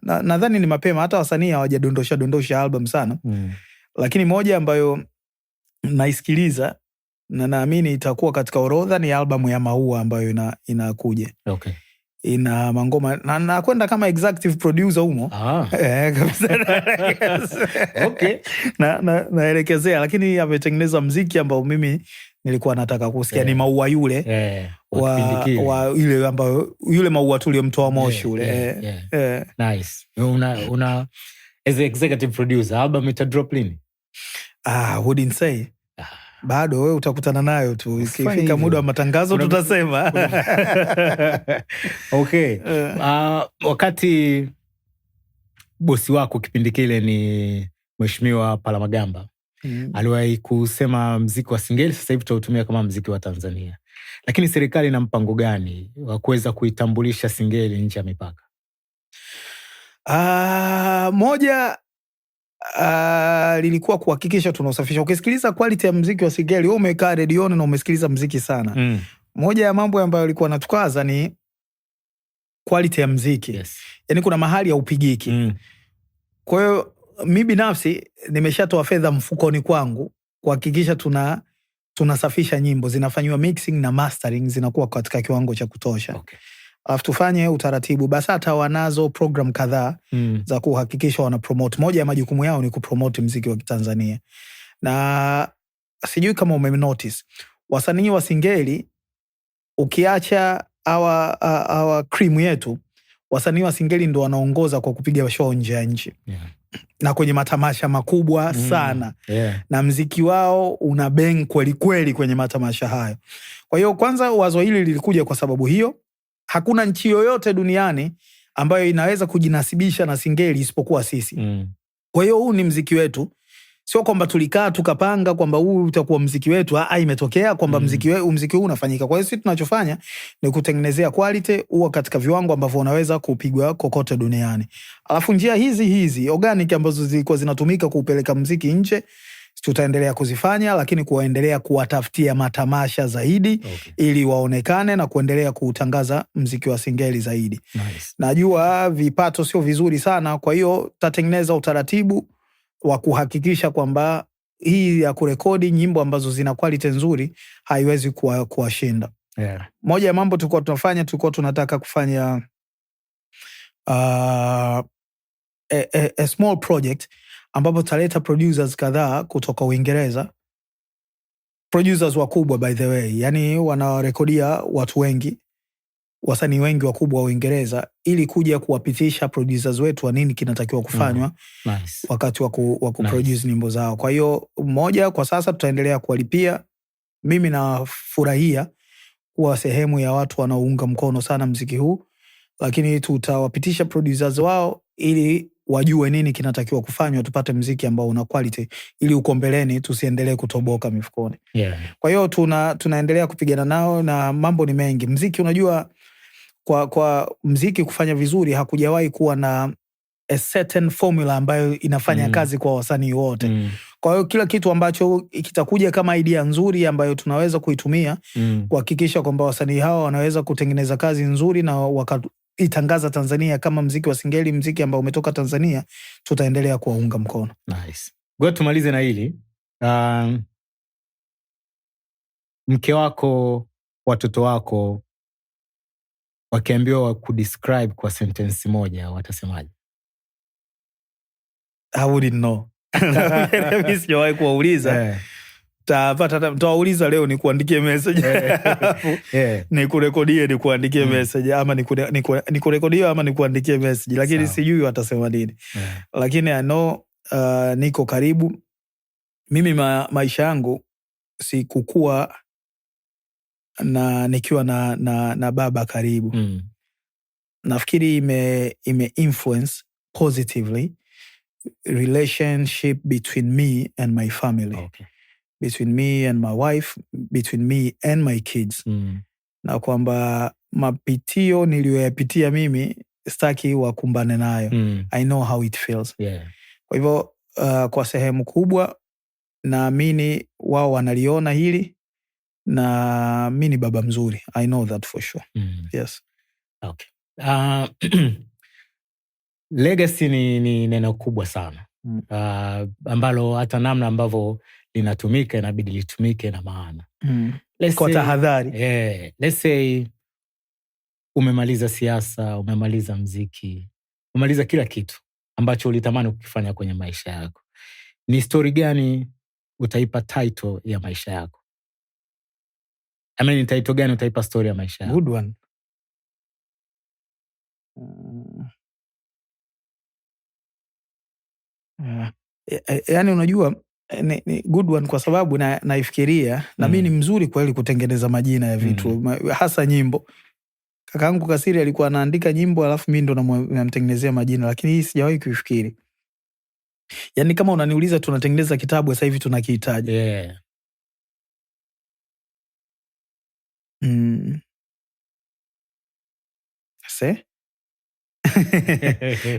nadhani ni mapema, hata wasanii hawajadondosha album sana. Lakini moja ambayo naisikiliza na naamini itakuwa katika orodha ni album ya Maua ambayo inakuja. Okay. Ina mangoma na kwenda kama executive producer humo. Kabisa. Okay. Naelekezea, lakini ametengeneza mziki ambao mimi nilikuwa nataka kusikia. Ni Maua yule wa ile ambayo yule Maua tuliyomtoa Moshi ule. Nice. Una as executive producer, album ita drop lini? Wouldn't say. Bado wewe utakutana nayo tu. Ikifika muda wa matangazo tutasema. Okay. Wakati bosi wako kipindi kile ni Mheshimiwa Palamagamba, aliwahi kusema mziki wa Singeli sasa hivi tutautumia kama mziki wa Tanzania. Lakini serikali ina mpango gani wa kuweza kuitambulisha Singeli nje ya mipaka? Moja lilikuwa kuhakikisha tunasafisha. Ukisikiliza quality ya muziki wa Singeli, wewe umekaa redioni na umesikiliza muziki sana. Moja ya mambo ambayo yalikuwa natukaza ni quality ya muziki. Yaani kuna mahali ya upigiki. Kwa hiyo mimi binafsi nimeshatoa fedha mfukoni kwangu kuhakikisha tunasafisha nyimbo, zinafanywa mixing na mastering, zinakuwa katika kiwango cha kutosha. Okay. Alafu tufanye utaratibu. BASATA wanazo program kadhaa za kuhakikisha wana promote. Moja ya majukumu yao ni kupromote muziki wa Kitanzania. Na sijui kama umenotice, wasanii wa Singeli ukiacha our cream yetu, wasanii wa Singeli ndo wanaongoza kwa kupiga show nje ya nchi. Na kwenye matamasha makubwa sana. Na mziki wao una bang kweli kweli kwenye matamasha hayo. Kwa hiyo kwanza wazo hili lilikuja kwa sababu hiyo. Hakuna nchi yoyote duniani ambayo inaweza kujinasibisha na Singeli isipokuwa sisi. Kwa hiyo huu ni mziki wetu. Sio kwamba tulikaa tukapanga kwamba huu utakuwa mziki wetu. Imetokea kwamba mziki huu unafanyika. Kwa hiyo sisi tunachofanya ni kutengenezea quality huwa katika viwango ambavyo unaweza kupigwa kokote duniani. Alafu njia hizi organic ambazo zilikuwa zinatumika kuupeleka mziki nje, tutaendelea kuzifanya, lakini kuendelea kuwatafutia matamasha zaidi ili waonekane na kuendelea kuutangaza mziki wa Singeli zaidi. Nice. Najua vipato sio vizuri sana, kwa hiyo tutatengeneza utaratibu wa kuhakikisha kwamba hii ya kurekodi nyimbo ambazo zina quality nzuri haiwezi kuwashinda. Moja ya mambo tulikuwa tunataka kufanya a small project ambapo taleta producers kadhaa kutoka Uingereza. Producers wakubwa by the way, yani wanarekodia watu wengi. wasanii wengi wakubwa wa Uingereza ili kuja kuwapitisha producers wetu wa nini kinatakiwa kufanywa wakati wa kuproduce nyimbo zao. Kwa hiyo mmoja, kwa sasa tutaendelea kuwalipia. Mimi nafurahia kuwa sehemu ya watu wanaounga mkono sana muziki huu, lakini tutawapitisha producers wao ili wajue nini kinatakiwa kufanywa, tupate muziki ambao una quality ili uko mbeleni tusiendelee kutoboka mifukoni. Kwa hiyo tunaendelea kupigana nao na mambo ni mengi. Muziki, unajua, kwa muziki kufanya vizuri hakujawahi kuwa na a certain formula ambayo inafanya kazi kwa wasanii wote. Kwa hiyo kila kitu ambacho kitakuja kama idea nzuri ambayo tunaweza kuitumia kuhakikisha kwamba wasanii hawa wanaweza kutengeneza kazi nzuri na wakaitangaza Tanzania kama muziki wa Singeli, muziki ambao umetoka Tanzania, tutaendelea kuwaunga mkono. Nice. Ngoja tumalize na hili. Mke wako, watoto wako wakiambiwa kudescribe kwa sentence moja, watasemaje? I wouldn't know. Mimi sijawahi kuwauliza. Tutawauliza leo nikuandikie message. Nikurekodie nikuandikie message, ama nikurekodie ama nikuandikie message, lakini sijui watasema nini. Lakini I know niko karibu. Mimi maisha yangu sikukua na nikiwa na baba karibu. Nafikiri ime influence positively relationship between me and my family. Between me and my wife, between me and my kids. Na kwamba mapitio niliyoyapitia mimi sitaki wakumbane nayo. I know how it feels. Kwa hivyo kwa sehemu kubwa naamini wao wanaliona hili, na mimi ni baba mzuri. I know that for sure. Yes. Okay. Legacy ni neno kubwa sana. Ambalo hata namna ambavyo linatumika inabidi litumike na maana. Kwa tahadhari. Let's say umemaliza siasa, umemaliza muziki, umemaliza kila kitu ambacho ulitamani kukifanya kwenye maisha yako. Ni story gani utaipa title ya maisha yako? Ni title gani utaipa story ya maisha yako? Good one. Yani unajua ni good one kwa sababu naifikiria na mimi ni mzuri kweli kutengeneza majina ya vitu, hasa nyimbo. Kakaangu Kasiri alikuwa anaandika nyimbo alafu mimi ndo namtengenezea majina, lakini hii sijawahi kuifikiri. Yani kama unaniuliza tunatengeneza kitabu sasa hivi tunakihitaji.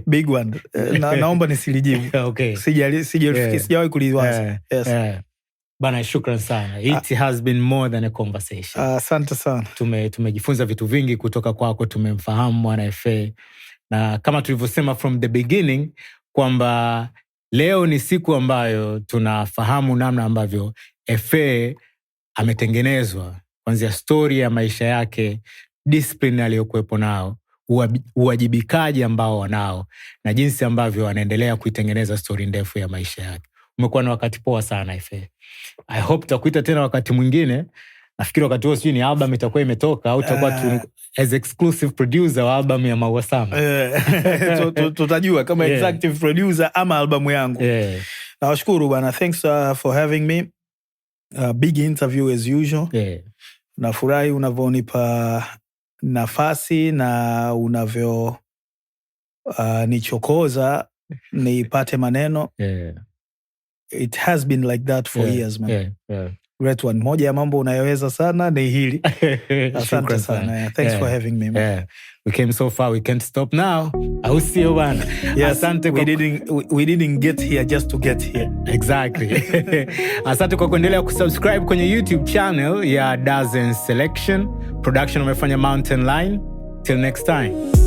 Big one. Naomba nisilijibu. Okay. Sijawahi kuliwaza. Yes. Bana, shukran sana. It has been more than a conversation. Asante sana. Tumejifunza vitu vingi kutoka kwako, tumemfahamu Mwana FA. Na kama tulivyosema from the beginning kwamba leo ni siku ambayo tunafahamu namna ambavyo FA ametengenezwa, kuanzia story ya maisha yake, discipline aliyokuwepo nao, uwajibikaji ambao wanao, na jinsi ambavyo anaendelea kuitengeneza story ndefu ya maisha yake. Umekuwa na wakati poa sana FA. I hope tutakuita tena wakati mwingine. Nafikiri wakati huo sijui ni album itakuwa imetoka au tutakuwa tu as exclusive producer wa album ya Maua Sama. Tutajua kama executive producer ama albamu yangu. Nawashukuru bana. Thanks for having me. Big interview as usual. Nafurahi unavyonipa nafasi na unavyo nichokoza nipate maneno. It has been like that for years, man. Great one. Moja ya mambo unayoweza sana ni hili. Asante sana. Thanks for having me, man. We came so far, we can't stop now. Au sio bana? Yes, asante. We didn't get here just to get here. Exactly. Asante kwa kuendelea kusubscribe kwenye YouTube channel ya Dazen Selection. Production umefanya Mountain Line. Till next time.